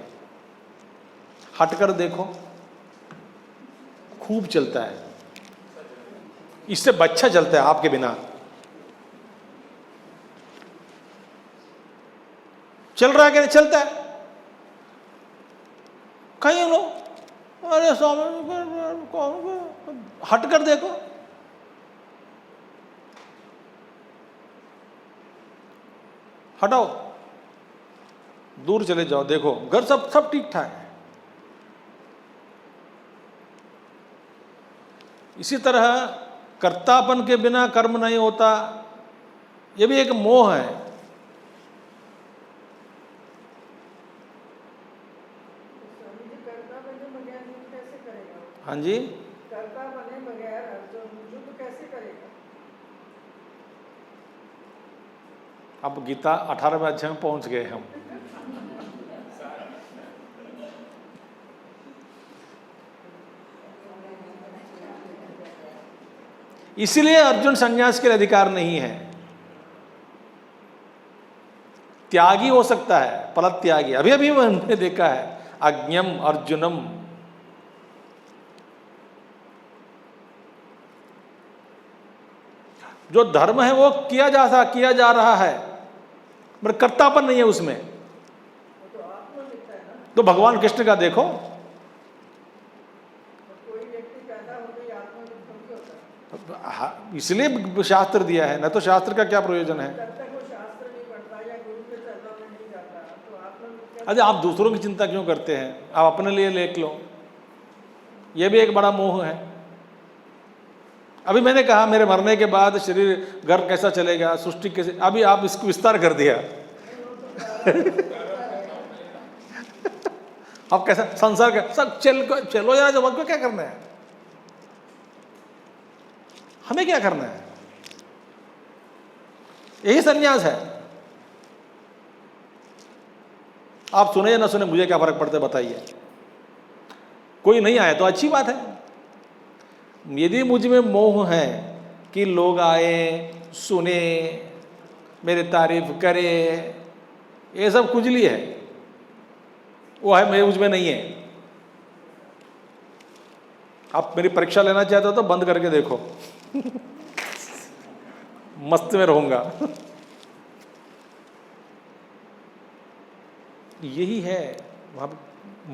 Speaker 1: हटकर देखो, खूब चलता है, इससे बच्चा चलता है आपके बिना। चल रहा है कि नहीं चलता है? कई लोग, अरे स्वामी हटकर देखो, हटाओ, दूर चले जाओ, देखो घर सब सब ठीक ठाक है। इसी तरह कर्तापन के बिना कर्म नहीं होता, यह भी एक मोह है। हाँ जी,
Speaker 2: कर्ता बने बगैर अर्जुन युद्ध कैसे करेगा?
Speaker 1: अब गीता 18वें अध्याय में पहुंच गए हम। इसीलिए अर्जुन संन्यास के लिए अधिकार नहीं है। त्यागी हो सकता है, फल त्यागी। अभी अभी मैंने देखा है, अज्ञम अर्जुनम, जो धर्म है वो किया जा रहा है, पर कर्तापन नहीं है उसमें। तो भगवान कृष्ण का देखो,
Speaker 2: कोई व्यक्ति पैदा होते ही आत्मनिर्भर होता है।
Speaker 1: इसलिए शास्त्र दिया है, न तो शास्त्र का क्या प्रयोजन है?
Speaker 2: जब तक वो शास्त्र नहीं पढ़ता या गुरु के चरणों में नहीं जाता तो आत्मनिर्भर।
Speaker 1: अरे आप दूसरों की चिंता क्यों करते हैं? आप अपने लिए लेख लो, यह भी एक बड़ा मोह है। अभी मैंने कहा मेरे मरने के बाद शरीर, घर कैसा चलेगा, सृष्टि कैसे, अभी आप इसको विस्तार कर दिया। अब कैसा संसार का सब चलो यार, जब हमको क्या करना है, हमें क्या करना है? यही संन्यास है। आप सुने या ना सुने, मुझे क्या फर्क पड़ता है, बताइए। कोई नहीं आया तो अच्छी बात है। यदि मुझ में मोह है कि लोग आए, सुने, मेरे तारीफ करे, ये सब खुजली है, वो है मेरे मुझ में नहीं है। आप मेरी परीक्षा लेना चाहते हो तो बंद करके देखो। मस्त में रहूंगा। यही है, वहां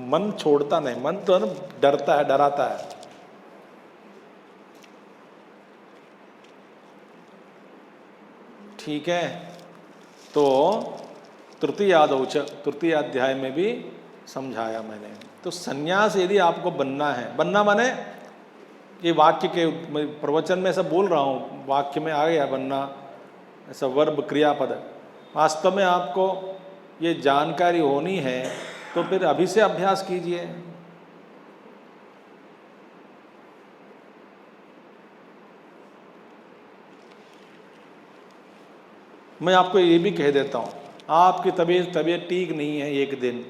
Speaker 1: मन छोड़ता नहीं, मन तो है ना, डरता है, डराता है। ठीक है, तो तृतीय अध्याय में भी समझाया मैंने। तो सन्यास यदि आपको बनना है, बनना माने ये वाक्य के प्रवचन में ऐसा बोल रहा हूँ, वाक्य में आ गया बनना, ऐसा वर्ब क्रियापद। वास्तव में आपको ये जानकारी होनी है तो फिर अभी से अभ्यास कीजिए। मैं आपको ये भी कह देता हूँ, आपकी तबीयत ठीक नहीं है एक दिन,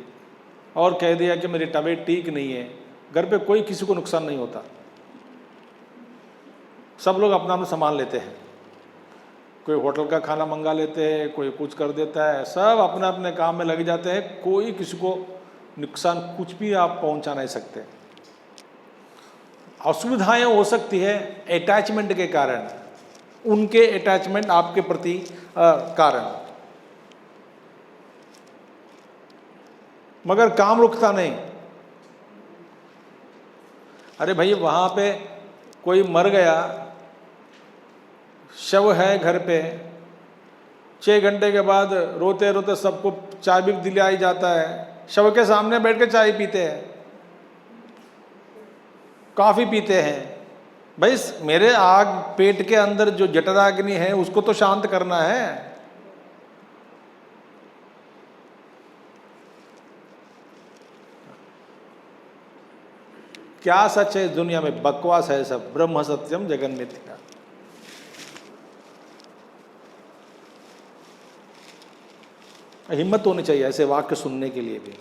Speaker 1: और कह दिया कि मेरी तबीयत ठीक नहीं है, घर पे कोई किसी को नुकसान नहीं होता। सब लोग अपना अपना सामान लेते हैं, कोई होटल का खाना मंगा लेते हैं, कोई कुछ कर देता है, सब अपने अपने काम में लग जाते हैं, कोई किसी को नुकसान कुछ भी आप पहुंचा नहीं सकते। असुविधाएं हो सकती है अटैचमेंट के कारण, उनके अटैचमेंट आपके प्रति कारण, मगर काम रुकता नहीं। अरे भाई वहां पे कोई मर गया, शव है घर पे, 6 घंटे के बाद रोते रोते सबको चाय भी दिलाई जाता है, शव के सामने बैठ के चाय पीते हैं, कॉफी पीते हैं। भाई मेरे आग पेट के अंदर जो जठराग्नि है उसको तो शांत करना है। क्या सच है इस दुनिया में? बकवास है सब, ब्रह्म सत्यम जगन मिथ्या। हिम्मत होनी चाहिए ऐसे वाक्य सुनने के लिए भी।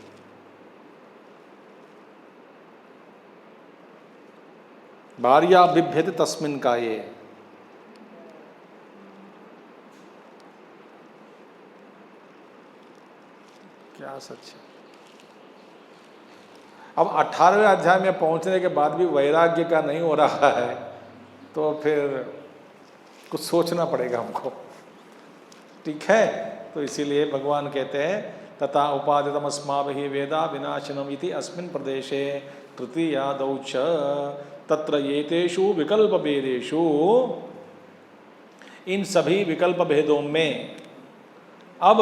Speaker 1: भार्या बिभ्यते तस्मिन् काये, क्या सच है। अब 18वें अध्याय में पहुंचने के बाद भी वैराग्य का नहीं हो रहा है, तो फिर कुछ सोचना पड़ेगा हमको, ठीक है। तो इसीलिए भगवान कहते हैं तथा उपादितम अस्माभिः वेदा विनाशनम इति अस्मिन् प्रदेशे तृतीयादौ च तत्र एतेषु विकल्प भेदेषु, इन सभी विकल्प भेदों में। अब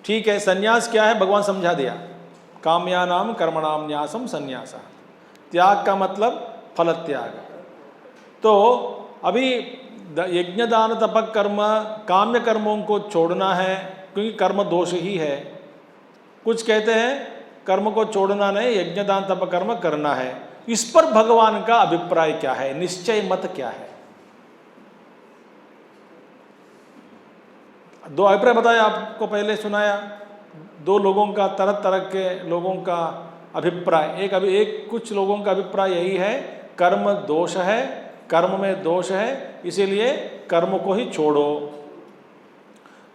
Speaker 1: ठीक है, संन्यास क्या है भगवान समझा दिया, काम्यानाम कर्मणाम न्यासम संन्यासा, त्याग का मतलब फल त्याग। तो अभी यज्ञ दान तपक कर्म, काम्य कर्मों को छोड़ना है क्योंकि कर्म दोष ही है। कुछ कहते हैं कर्म को छोड़ना नहीं, यज्ञ दान तप कर्म करना है। इस पर भगवान का अभिप्राय क्या है, निश्चय मत क्या है? दो अभिप्राय बताया आपको, पहले सुनाया दो लोगों का, तरह तरह के लोगों का अभिप्राय। एक कुछ लोगों का अभिप्राय यही है कर्म दोष है, कर्म में दोष है, इसीलिए कर्म को ही छोड़ो।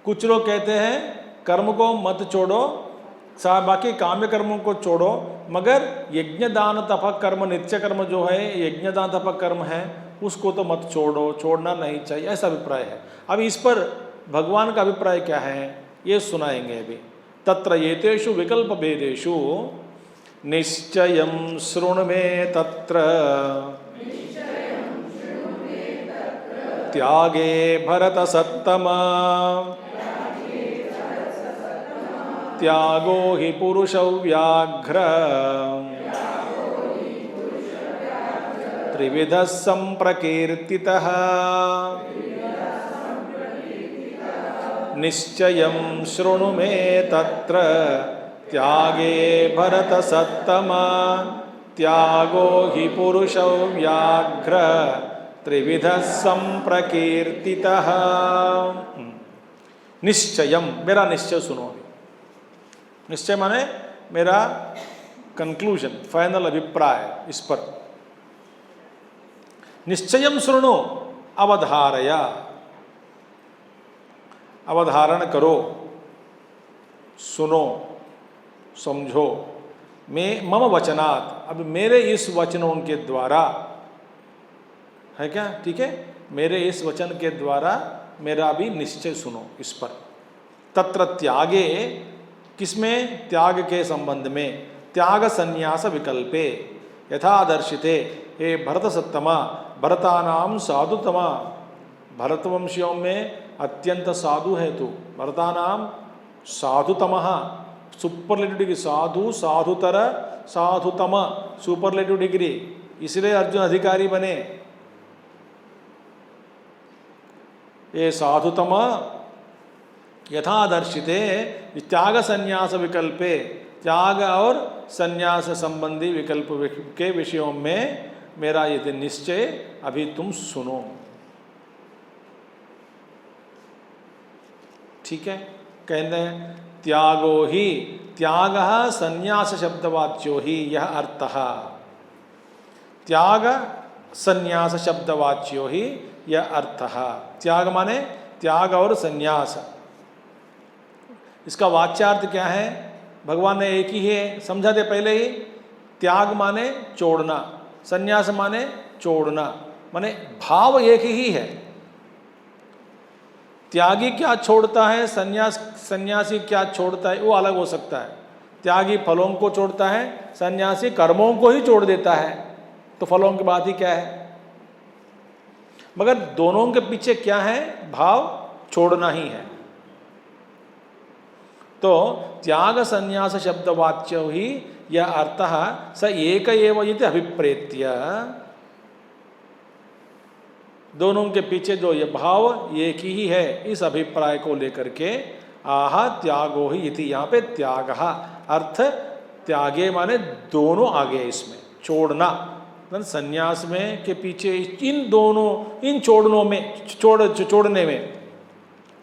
Speaker 1: कुछ लोग कहते हैं कर्म को मत छोड़ो, बाकी काम्य कर्मों को छोड़ो, मगर यज्ञ दान तप कर्म, नित्य कर्म जो है यज्ञ दान तप कर्म है, उसको तो मत छोड़ो, छोड़ना नहीं चाहिए, ऐसा अभिप्राय है। अब इस पर भगवान का अभिप्राय क्या है ये सुनाएंगे अभी। तत्र एतेषु विकल्प भेदेषु निश्चयं शृणु मे तत्र त्यागे भरत सत्तमा, त्यागो हि पुरुष व्याघ्र त्रिविधः संप्रकीर्तितः, निश्चयं शृणु मे तत्र त्यागे भरत सत्तमा, त्यागो हि पुरुष व्याघ्र त्रिविधः संप्रकीर्तितः। निश्चयम, मेरा निश्चय सुनो। निश्चय माने मेरा कंक्लूजन, फाइनल अभिप्राय इस पर। निश्चयम शृणु, अवधारया, अवधारण करो, सुनो, समझो। मैं मम वचनात्, अब मेरे इस वचनों के द्वारा है क्या, ठीक है, मेरे इस वचन के द्वारा मेरा भी निश्चय सुनो इस पर। तत्र त्यागे, किसमें, त्याग के संबंध में, त्याग संन्यास विकल्पे यथादर्शिते हे भरत सत्तमा, भरतानाम साधुतमा, भरतवंशियों में अत्यंत साधु है तू, भरतानाम साधुतमः, सुपरलेटिव डिग्री, साधु, साधुतर, साधुतम, सुपरलेटिव डिग्री, इसलिए अर्जुन अधिकारी बने। ये साधुतम यथादर्शिते त्याग संन्यास विकल्पे, त्याग और संन्यास संबंधी विकल्प के विषयों में मेरा ये निश्चय अभी तुम सुनो, ठीक है। कहते हैं त्यागो ही, त्याग संन्यास शब्दवाच्यो ही यह अर्थः, त्याग संन्यास शब्दवाच्यो ही यह अर्थः। त्याग माने त्याग और संन्यास, इसका वाच्यार्थ क्या है भगवान ने एक ही है समझा दे पहले ही। त्याग माने छोड़ना, संन्यास माने छोड़ना, माने भाव एक ही है। त्यागी क्या छोड़ता है, सन्यासी क्या छोड़ता है, वो अलग हो सकता है। त्यागी फलों को छोड़ता है, सन्यासी कर्मों को ही छोड़ देता है, तो फलों की बात ही क्या है। मगर दोनों के पीछे क्या है, भाव छोड़ना ही है। तो त्याग संन्यास शब्दवाच्य ही यह अर्थः स एक एव इति अभिप्रेत्य, दोनों के पीछे जो ये भाव एक ही है, इस अभिप्राय को लेकर के आह त्यागो ही इति, यहाँ पे त्याग अर्थ त्यागे माने दोनों आ गए इसमें, छोड़ना संन्यास में के पीछे इन दोनों, इन छोड़नों में, छोड़ने में,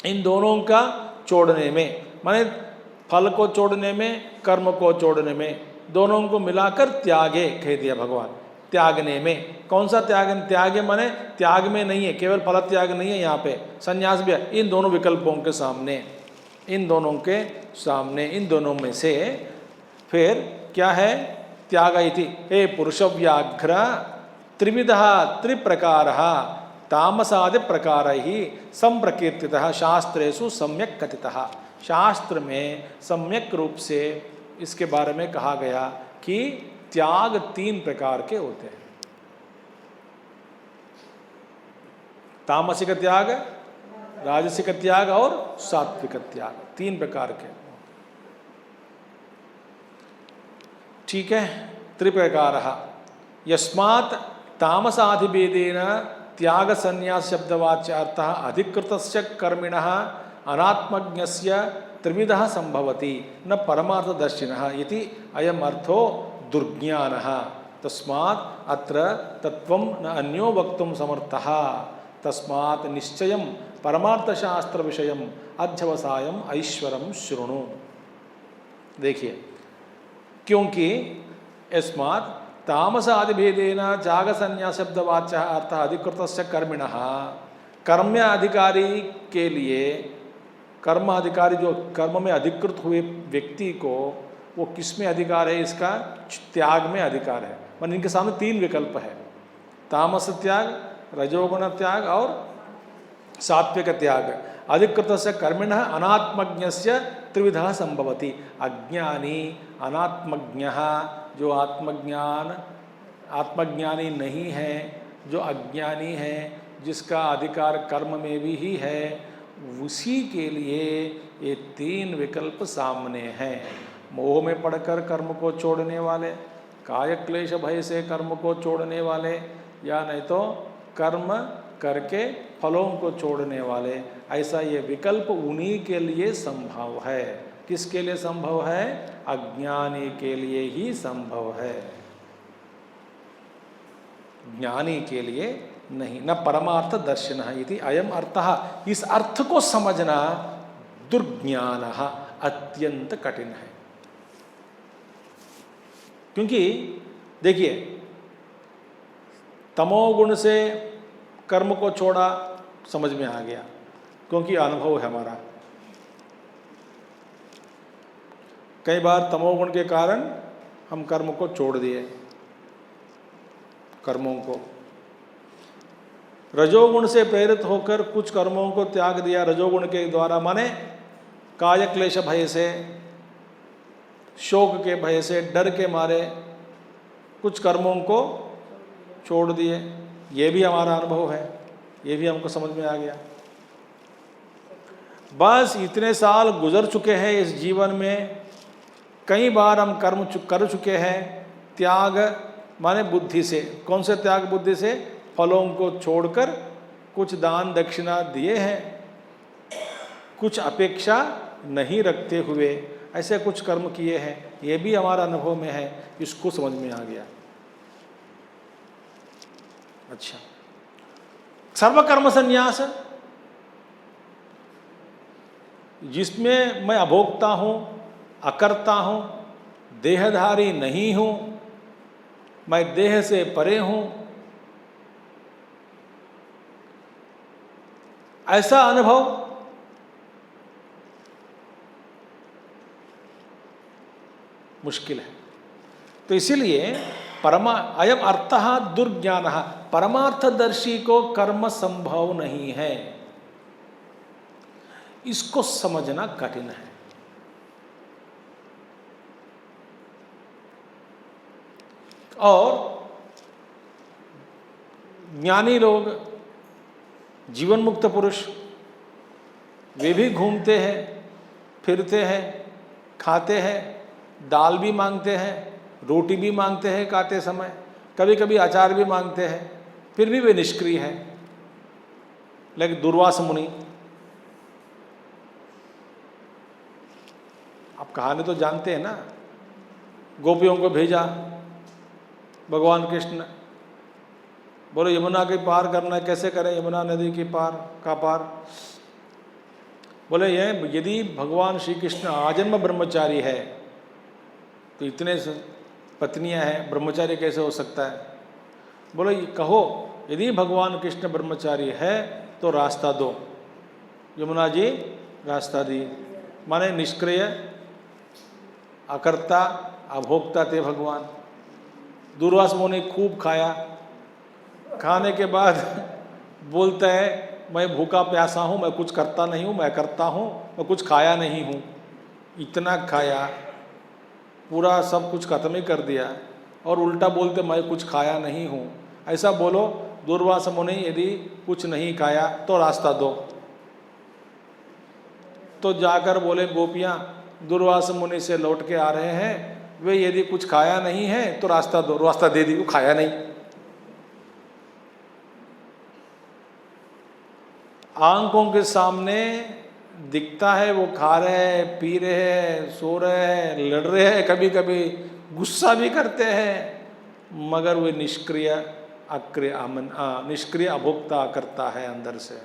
Speaker 1: इन दोनों का छोड़ने में, माने फल को छोड़ने में, कर्म को छोड़ने में, दोनों को मिलाकर त्यागे कह दिया भगवान। त्यागने में, कौन सा त्याग? त्याग माने त्याग में नहीं है, केवल फल त्याग नहीं है, यहाँ पे संन्यास भी है। इन दोनों विकल्पों के सामने, इन दोनों के सामने, इन दोनों में से फिर क्या है? त्याग इति हे पुरुष व्याघ्र त्रिविधः त्रिप्रकारः तामसादि प्रकारैः संप्रकीर्तितः शास्त्रेषु सम्यक कथितः। शास्त्र में सम्यक रूप से इसके बारे में कहा गया कि त्याग 3 प्रकार के होते हैं। तामसिक त्याग, राजसिक त्याग और सात्विक त्याग, 3 प्रकार के। ठीक है, त्रिप्रकारः यस्मात् तामसाधिभेदेन त्याग संन्यास शब्दवाच्य अर्थः अधिकृतस्य कर्मिणः अनात्मज्ञस्य त्रिविधः संभवति न परमार्थदर्शिनः इति अयम् अर्थो दुर्ज्ञानः। तस्मात् अत्र तत्त्वं न अन्यो वक्तुं समर्थः। तस्मात् निश्चयं परमार्थशास्त्र विषयम् अध्यवसायम् ऐश्वरं शृणु। देखिए, क्योंकि यस्मात् तामसादिभेदेन त्याग संन्यास शब्दवाच्यः अर्थः अधिकृतस्य कर्मिणः, कर्म अधिकारी के लिए, कर्म अधिकारी जो कर्म में अधिकृत हुए व्यक्ति को, वो किस में अधिकार है? इसका त्याग में अधिकार है। मतलब इनके सामने 3 विकल्प है, तामस त्याग, रजोगुण त्याग और सात्विक त्याग। अधिकृतस्य कर्मिणः अनात्मज्ञस्य त्रिविधः संभवति। अज्ञानी, अनात्मज्ञः, जो आत्मज्ञानी नहीं है, जो अज्ञानी है, जिसका अधिकार कर्म में भी ही है, उसी के लिए ये 3 विकल्प सामने हैं। मोह में पड़कर कर्म को छोड़ने वाले, काय क्लेश भय से कर्म को छोड़ने वाले, या नहीं तो कर्म करके फलों को छोड़ने वाले। ऐसा ये विकल्प उन्हीं के लिए संभव है। किसके लिए संभव है? अज्ञानी के लिए ही संभव है, ज्ञानी के लिए नहीं। न परमार्थ दर्शन इति अयम अर्थः। इस अर्थ को समझना दुर्ज्ञान, अत्यंत कठिन है। क्योंकि देखिए, तमोगुण से कर्म को छोड़ा, समझ में आ गया, क्योंकि अनुभव है हमारा। कई बार तमोगुण के कारण हम कर्म को छोड़ दिए, कर्मों को। रजोगुण से प्रेरित होकर कुछ कर्मों को त्याग दिया, रजोगुण के द्वारा, माने काय क्लेश भय से, शोक के भय से, डर के मारे कुछ कर्मों को छोड़ दिए। ये भी हमारा अनुभव है, ये भी हमको समझ में आ गया। बस इतने साल गुजर चुके हैं इस जीवन में, कई बार हम कर्म कर चुके हैं त्याग, माने बुद्धि से। कौन से त्याग? बुद्धि से। फलों को छोड़कर कुछ दान दक्षिणा दिए हैं, कुछ अपेक्षा नहीं रखते हुए ऐसे कुछ कर्म किए हैं। ये भी हमारा अनुभव में है, इसको समझ में आ गया। अच्छा, सर्वकर्म संन्यास, जिसमें मैं अभोक्ता हूँ, अकर्ता हूँ, देहधारी नहीं हूँ, मैं देह से परे हूँ, ऐसा अनुभव मुश्किल है। तो इसीलिए अयम अर्थः दुर्ज्ञानः, परमार्थदर्शी को कर्म संभव नहीं है, इसको समझना कठिन है। और ज्ञानी लोग, जीवन मुक्त पुरुष, वे भी घूमते हैं, फिरते हैं, खाते हैं, दाल भी मांगते हैं, रोटी भी मांगते हैं खाते समय, कभी कभी अचार भी मांगते हैं, फिर भी वे निष्क्रिय हैं। लेकिन दुर्वासा मुनि, आप कहानी तो जानते हैं ना, गोपियों को भेजा भगवान कृष्ण, बोलो यमुना के पार करना है, कैसे करें यमुना नदी के पार का पार? बोले ये यदि भगवान श्री कृष्ण आजन्म ब्रह्मचारी है तो इतने पत्नियां हैं, ब्रह्मचारी कैसे हो सकता है? बोले कहो यदि भगवान कृष्ण ब्रह्मचारी है तो रास्ता दो। यमुना जी रास्ता दी, माने निष्क्रिय अकर्ता अभोक्ता थे भगवान। दूर्वास मुनि खूब खाया, खाने के बाद बोलता है मैं भूखा प्यासा हूँ, मैं कुछ करता नहीं हूँ, मैं करता हूँ, मैं कुछ खाया नहीं हूँ। इतना खाया, पूरा सब कुछ खत्म ही कर दिया और उल्टा बोलते मैं कुछ खाया नहीं हूँ। ऐसा बोलो दूर्वास मुनि यदि कुछ नहीं खाया तो रास्ता दो। तो जाकर बोले गोपियाँ दूर्वास मुनि से लौट के आ रहे हैं, वे यदि कुछ खाया नहीं है तो रास्ता दो। रास्ता दे दी, वो खाया नहीं। आंखों के सामने दिखता है वो खा रहे हैं, पी रहे हैं, सो रहे हैं, लड़ रहे हैं, कभी कभी गुस्सा भी करते हैं, मगर वे निष्क्रिय निष्क्रिय अभोक्ता करता है अंदर से।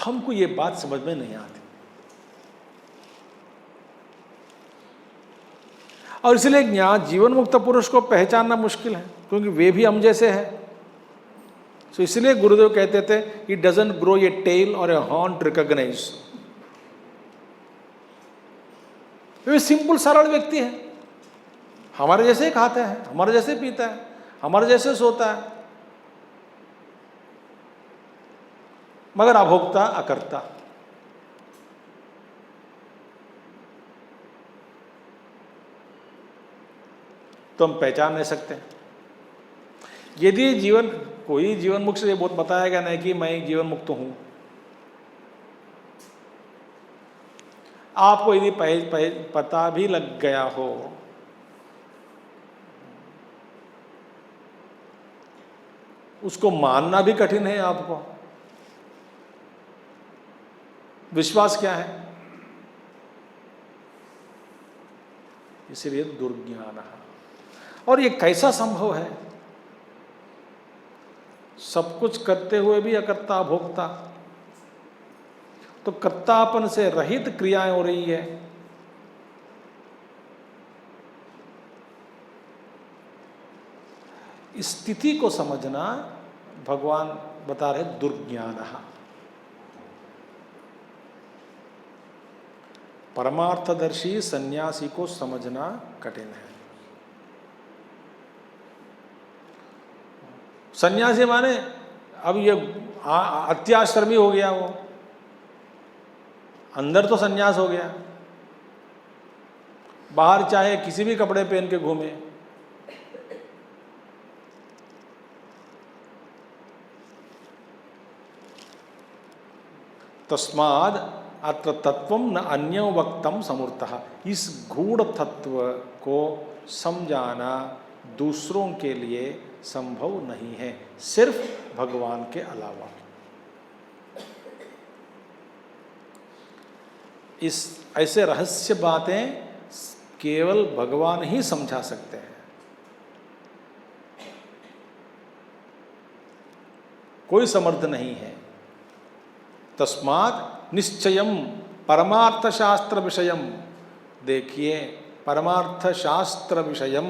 Speaker 1: हमको ये बात समझ में नहीं आती और इसलिए ज्ञान जीवन मुक्त पुरुष को पहचानना मुश्किल है, क्योंकि वे भी हम जैसे हैं। तो इसलिए गुरुदेव कहते थे it doesn't grow a tail और ए हॉर्न टू रिकॉग्नाइज। वे सिंपल सरल व्यक्ति है, हमारे जैसे ही खाता है, हमारे जैसे पीता है, हमारे जैसे सोता है, मगर अभोक्ता अकर्ता। तो हम पहचान नहीं सकते। यदि जीवन कोई जीवन मुक्त से बहुत बताएगा नहीं कि मैं जीवन मुक्त हूं। आपको यदि पता भी लग गया हो उसको मानना भी कठिन है। आपको विश्वास क्या है? इसलिए दुर्ज्ञान। और ये कैसा संभव है? सब कुछ करते हुए भी अकर्ता भोक्ता, तो कर्तापन से रहित क्रियाएं हो रही है। इस स्थिति को समझना भगवान बता रहे दुर्ज्ञान। परमार्थदर्शी सन्यासी को समझना कठिन है। सन्यासी माने अब ये अत्याश्रमी हो गया, वो अंदर तो सन्यास हो गया, बाहर चाहे किसी भी कपड़े पहन के घूमे। तस्माद अत्र तत्वम न अन्यो वक्तम समूर्तः। इस गूढ़ तत्व को समझाना दूसरों के लिए संभव नहीं है, सिर्फ भगवान के अलावा। इस ऐसे रहस्य बातें केवल भगवान ही समझा सकते हैं, कोई समर्थ नहीं है। तस्मात् निश्चयम परमार्थ शास्त्र विषयम। देखिए परमार्थ शास्त्र विषयम,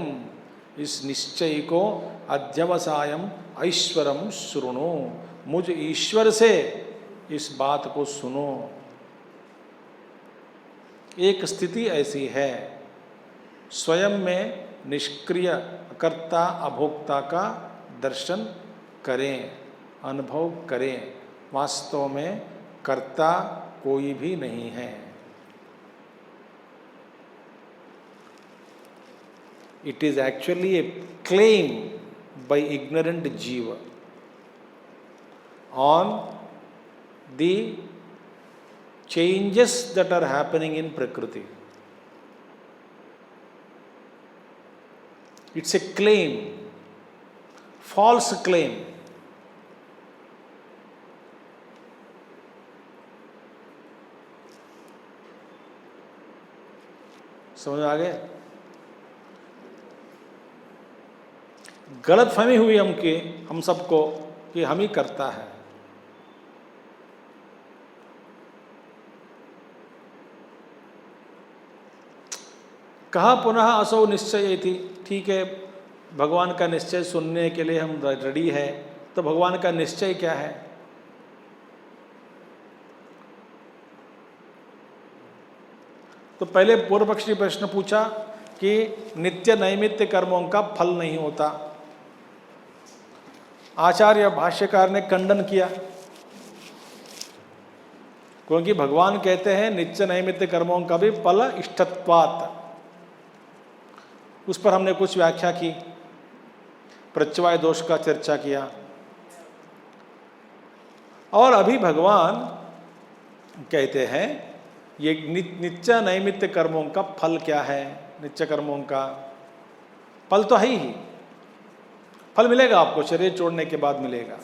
Speaker 1: इस निश्चय को अध्यवसायम ऐश्वरम शृणु। मुझ ईश्वर से इस बात को सुनो। एक स्थिति ऐसी है, स्वयं में निष्क्रिय कर्ता अभोक्ता का दर्शन करें, अनुभव करें। वास्तव में कर्ता कोई भी नहीं है। It is actually a claim by ignorant jiva on the changes that are happening in Prakriti. It's a claim, false claim. समझ आ गए? गलत फहमी हुई हम सबको कि हम ही करता है। कहा पुनः असौ निश्चय थी, ठीक है भगवान का निश्चय सुनने के लिए हम रेडी है, तो भगवान का निश्चय क्या है? तो पहले पूर्व पक्षी प्रश्न पूछा कि नित्य नैमित्य कर्मों का फल नहीं होता। आचार्य भाष्यकार ने खंडन किया, क्योंकि भगवान कहते हैं नित्य नैमित्य कर्मों का भी फल इष्टत्वात्। उस पर हमने कुछ व्याख्या की, प्रत्यवाय दोष का चर्चा किया। और अभी भगवान कहते हैं ये नित्य नैमित्य कर्मों का फल क्या है? नित्य कर्मों का फल तो है ही, फल मिलेगा आपको, शरीर छोड़ने के बाद मिलेगा।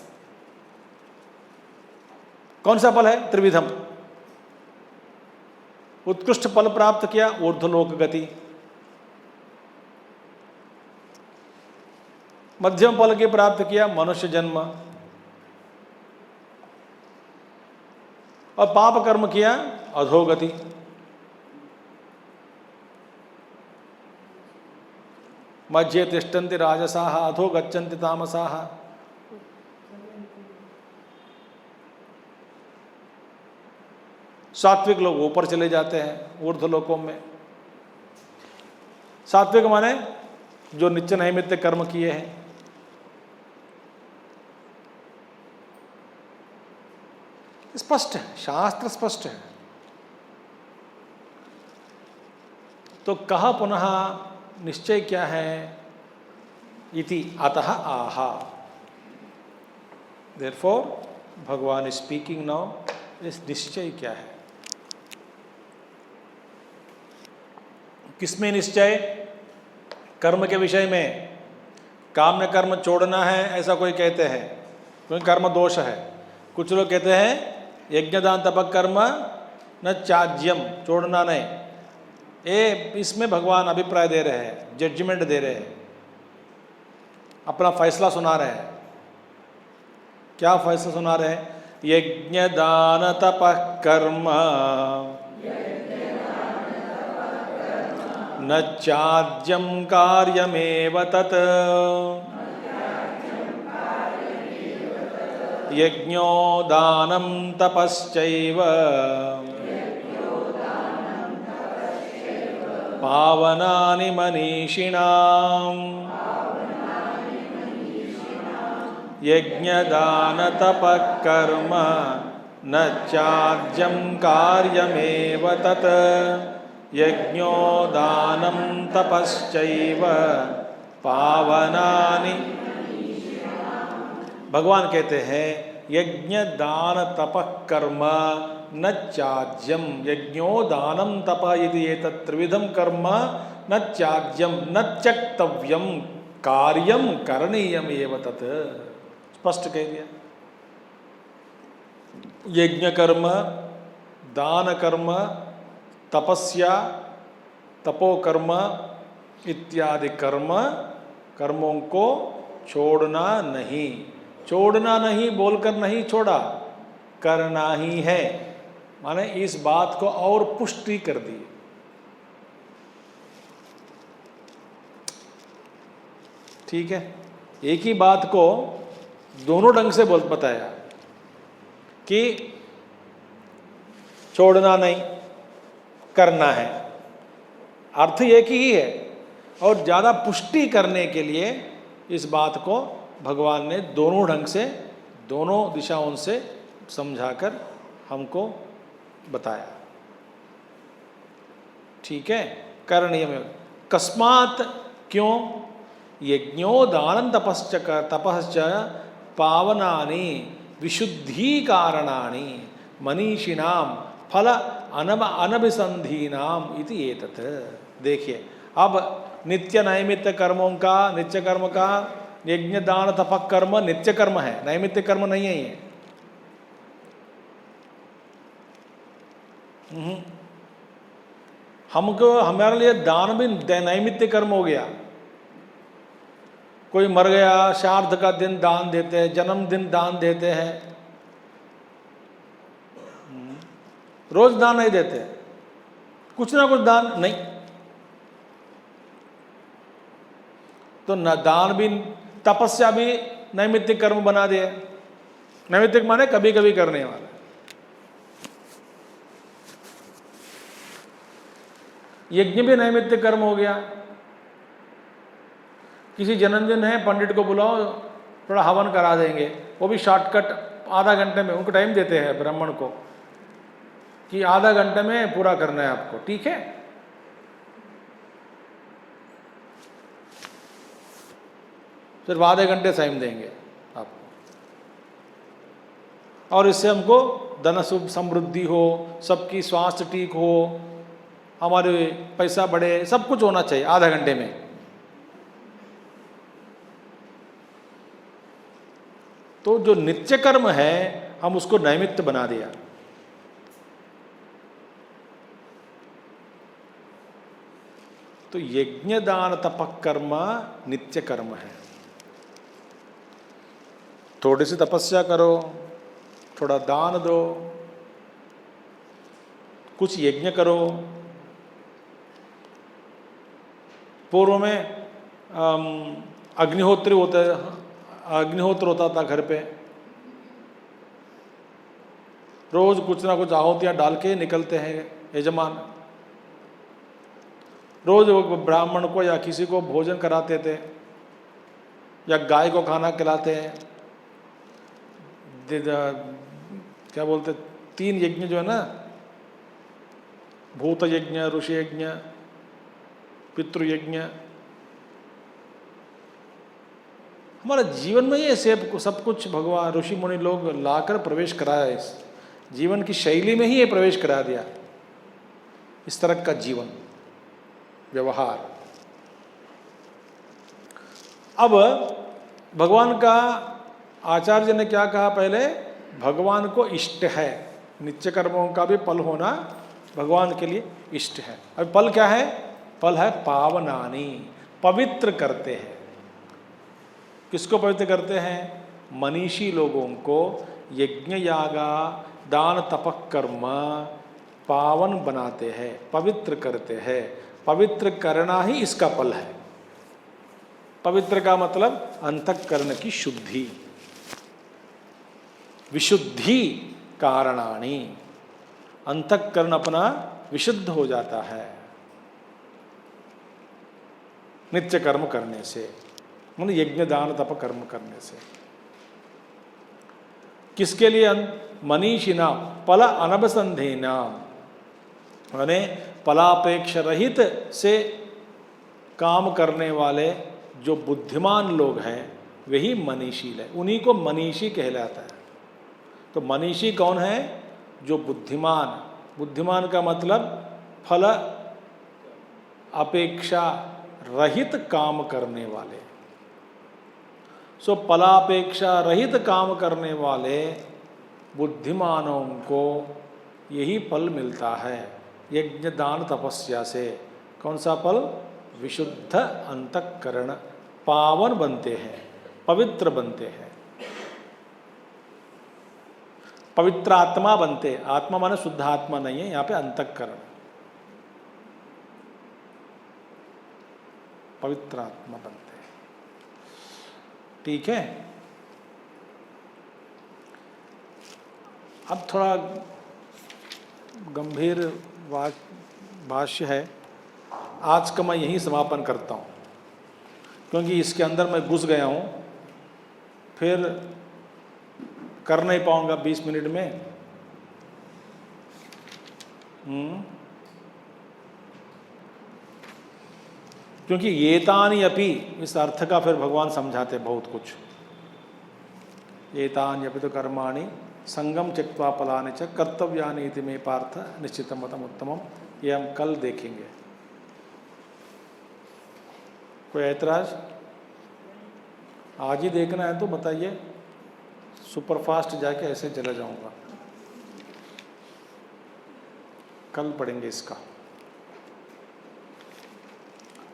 Speaker 1: कौन सा फल है? त्रिविधम। उत्कृष्ट फल प्राप्त किया, ऊर्ध्वलोक गति। मध्यम फल के प्राप्त किया, मनुष्य जन्म। और पाप कर्म किया, अधोगति। मध्य तिष्ठन्ति राजसाः अधो गच्छन्ति तामसाः। सात्विक लोग ऊपर चले जाते हैं ऊर्ध्व लोकों में। सात्विक माने जो नित्य नैमित्य कर्म किए हैं। स्पष्ट है, शास्त्र स्पष्ट है। तो कहा पुनः निश्चय क्या है? इति अतः आहा। देयरफॉर भगवान इज स्पीकिंग नाउ, इस निश्चय क्या है? किसमें निश्चय? कर्म के विषय में। काम न कर्म छोड़ना है ऐसा कोई कहते हैं, क्योंकि कर्म दोष है। कुछ लोग कहते हैं यज्ञदान तप कर्म न त्याज्यम, छोड़ना नहीं। इसमें भगवान अभिप्राय दे रहे हैं, जजमेंट दे रहे हैं, अपना फैसला सुना रहे हैं। क्या फैसला सुना रहे हैं? यज्ञ दान तप कर्म न त्याज्यम कार्यमेव तत् यज्ञो दानं तपश्चैव पावनानि मनीषिणाम्। यज्ञदानतपःकर्म न त्याज्यं कार्यमेव तत् यज्ञो दानं तपश्चैव पावनानि। भगवान कहते हैं यज्ञ दान तप कर्म न त्याज्यम, यज्ञो दानम तप यदि एतत् त्रिविधम कर्म न त्याज्यम न त्यक्तव्यम कार्यम करणीयम एव तत्। स्पष्ट कह दिया। यज्ञ कर्म, दान कर्म, तपस्या, तपोकर्म इत्यादि कर्मों को छोड़ना नहीं। छोड़ना नहीं बोलकर नहीं छोड़ा, करना ही है। माने इस बात को और पुष्टि कर दी। ठीक है, एक ही बात को दोनों ढंग से बताया कि छोड़ना नहीं, करना है। अर्थ एक ही है, और ज़्यादा पुष्टि करने के लिए इस बात को भगवान ने दोनों ढंग से, दोनों दिशाओं से समझाकर हमको बताया। ठीक है, करणीय में कस्मात्, क्यों? यज्ञो दानं तपश्च पावनानि विशुद्धि कारणानि मनीषिणां फल अनभिसंधीनाम इति एतत्। देखिए, अब नित्य नैमित्य कर्मों का, नित्य कर्म का, यज्ञ दान तप कर्म नित्य कर्म है, नैमित्य कर्म नहीं है ये। हमको, हमारे लिए दान भी नैमित्य कर्म हो गया। कोई मर गया, श्राद्ध का दिन दान देते हैं, जन्मदिन दान देते हैं, रोज दान नहीं देते, कुछ ना कुछ दान नहीं। तो न दान भी, तपस्या भी नैमित्तिक कर्म बना दिया। नैमित्तिक माने कभी कभी करने वाला। यज्ञ भी नैमित्तिक कर्म हो गया। किसी जन्मदिन है, पंडित को बुलाओ, थोड़ा हवन करा देंगे, वो भी शॉर्टकट आधा घंटे में। उनको टाइम देते हैं ब्राह्मण को कि आधा घंटे में पूरा करना है आपको, ठीक है। सिर्फ आधे घंटे टाइम देंगे आपको, और इससे हमको धन समृद्धि हो, सबकी स्वास्थ्य ठीक हो, हमारे पैसा बढ़े, सब कुछ होना चाहिए आधा घंटे में। तो जो नित्य कर्म है हम उसको नैमित्त बना दिया। तो यज्ञ दान तपः कर्म नित्य कर्म है। थोड़ी सी तपस्या करो, थोड़ा दान दो, कुछ यज्ञ करो। पूर्व में अग्निहोत्र होता था घर पे। रोज कुछ ना कुछ आहुतियां डाल के निकलते हैं यजमान। रोज ब्राह्मण को या किसी को भोजन कराते थे, या गाय को खाना खिलाते हैं। क्या बोलते, 3 यज्ञ जो है ना, भूत यज्ञ, ऋषि यज्ञ, पितृयज्ञ। हमारे जीवन में ये सब कुछ भगवान ऋषि मुनि लोग लाकर प्रवेश कराया। इस जीवन की शैली में ही ये प्रवेश करा दिया, इस तरह का जीवन व्यवहार। अब भगवान का आचार्य ने क्या कहा, पहले भगवान को इष्ट है, नित्य कर्मों का भी फल होना भगवान के लिए इष्ट है। अब फल क्या है? फल है पावनानी, पवित्र करते हैं। किसको पवित्र करते हैं? मनीषी लोगों को यज्ञ यागा दान तपः कर्म पावन बनाते हैं, पवित्र करते हैं। पवित्र करना ही इसका फल है। पवित्र का मतलब अंतःकरण की शुद्धि, विशुद्धि कारणानि। अंतःकरण अपना विशुद्ध हो जाता है नित्य कर्म करने से, मतलब यज्ञ दान तप कर्म करने से। किसके लिए? मनीषिना फल अनभिसंधेना, माने फलापेक्ष रहित से काम करने वाले जो बुद्धिमान लोग हैं वही मनीषी है, उन्हीं को मनीषी कहलाता है। तो मनीषी कौन है? जो बुद्धिमान। बुद्धिमान का मतलब फल अपेक्षा रहित काम करने वाले। सो फलापेक्षा रहित काम करने वाले बुद्धिमानों को यही फल मिलता है यज्ञ दान तपस्या से। कौन सा फल? विशुद्ध अंतःकरण, पावन बनते हैं, पवित्र बनते हैं, पवित्र आत्मा बनते। आत्मा माने शुद्ध आत्मा नहीं है, यहाँ पे अंतःकरण, पवित्र आत्मा बनते हैं। ठीक है। अब थोड़ा गंभीर भाष्य है, आज का मैं यहीं समापन करता हूँ, क्योंकि इसके अंदर मैं घुस गया हूँ, फिर कर नहीं पाऊंगा 20 मिनट में। क्योंकि एतानि अपि, इस अर्थ का फिर भगवान समझाते बहुत कुछ। एतानि अपि तो कर्माणि संगम त्यक्त्वा फलानि च कर्तव्यानि इति मे पार्थ निश्चितं मतम् उत्तमम्। ये हम कल देखेंगे। कोई ऐतराज? आज ही देखना है तो बताइए, सुपरफास्ट जाके ऐसे चला जाऊंगा। कल पढ़ेंगे इसका।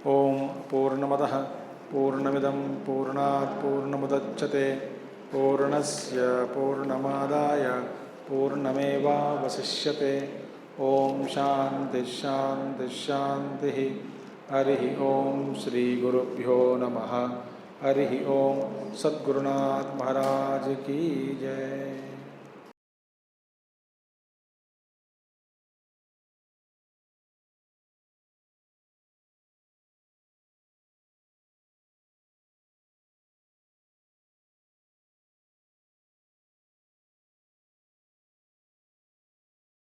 Speaker 1: ओम पूर्णमदः पूर्णमिदं पूर्णात् पूर्णमुदच्यते पूर्णस्य पूर्णमादाय पूर्णमेवावशिष्यते। ओम शांति शांति शांति। हरि ओम श्री गुरुभ्यो नमः। हरि ओम। सद्गुरुनाथ महाराज की जय।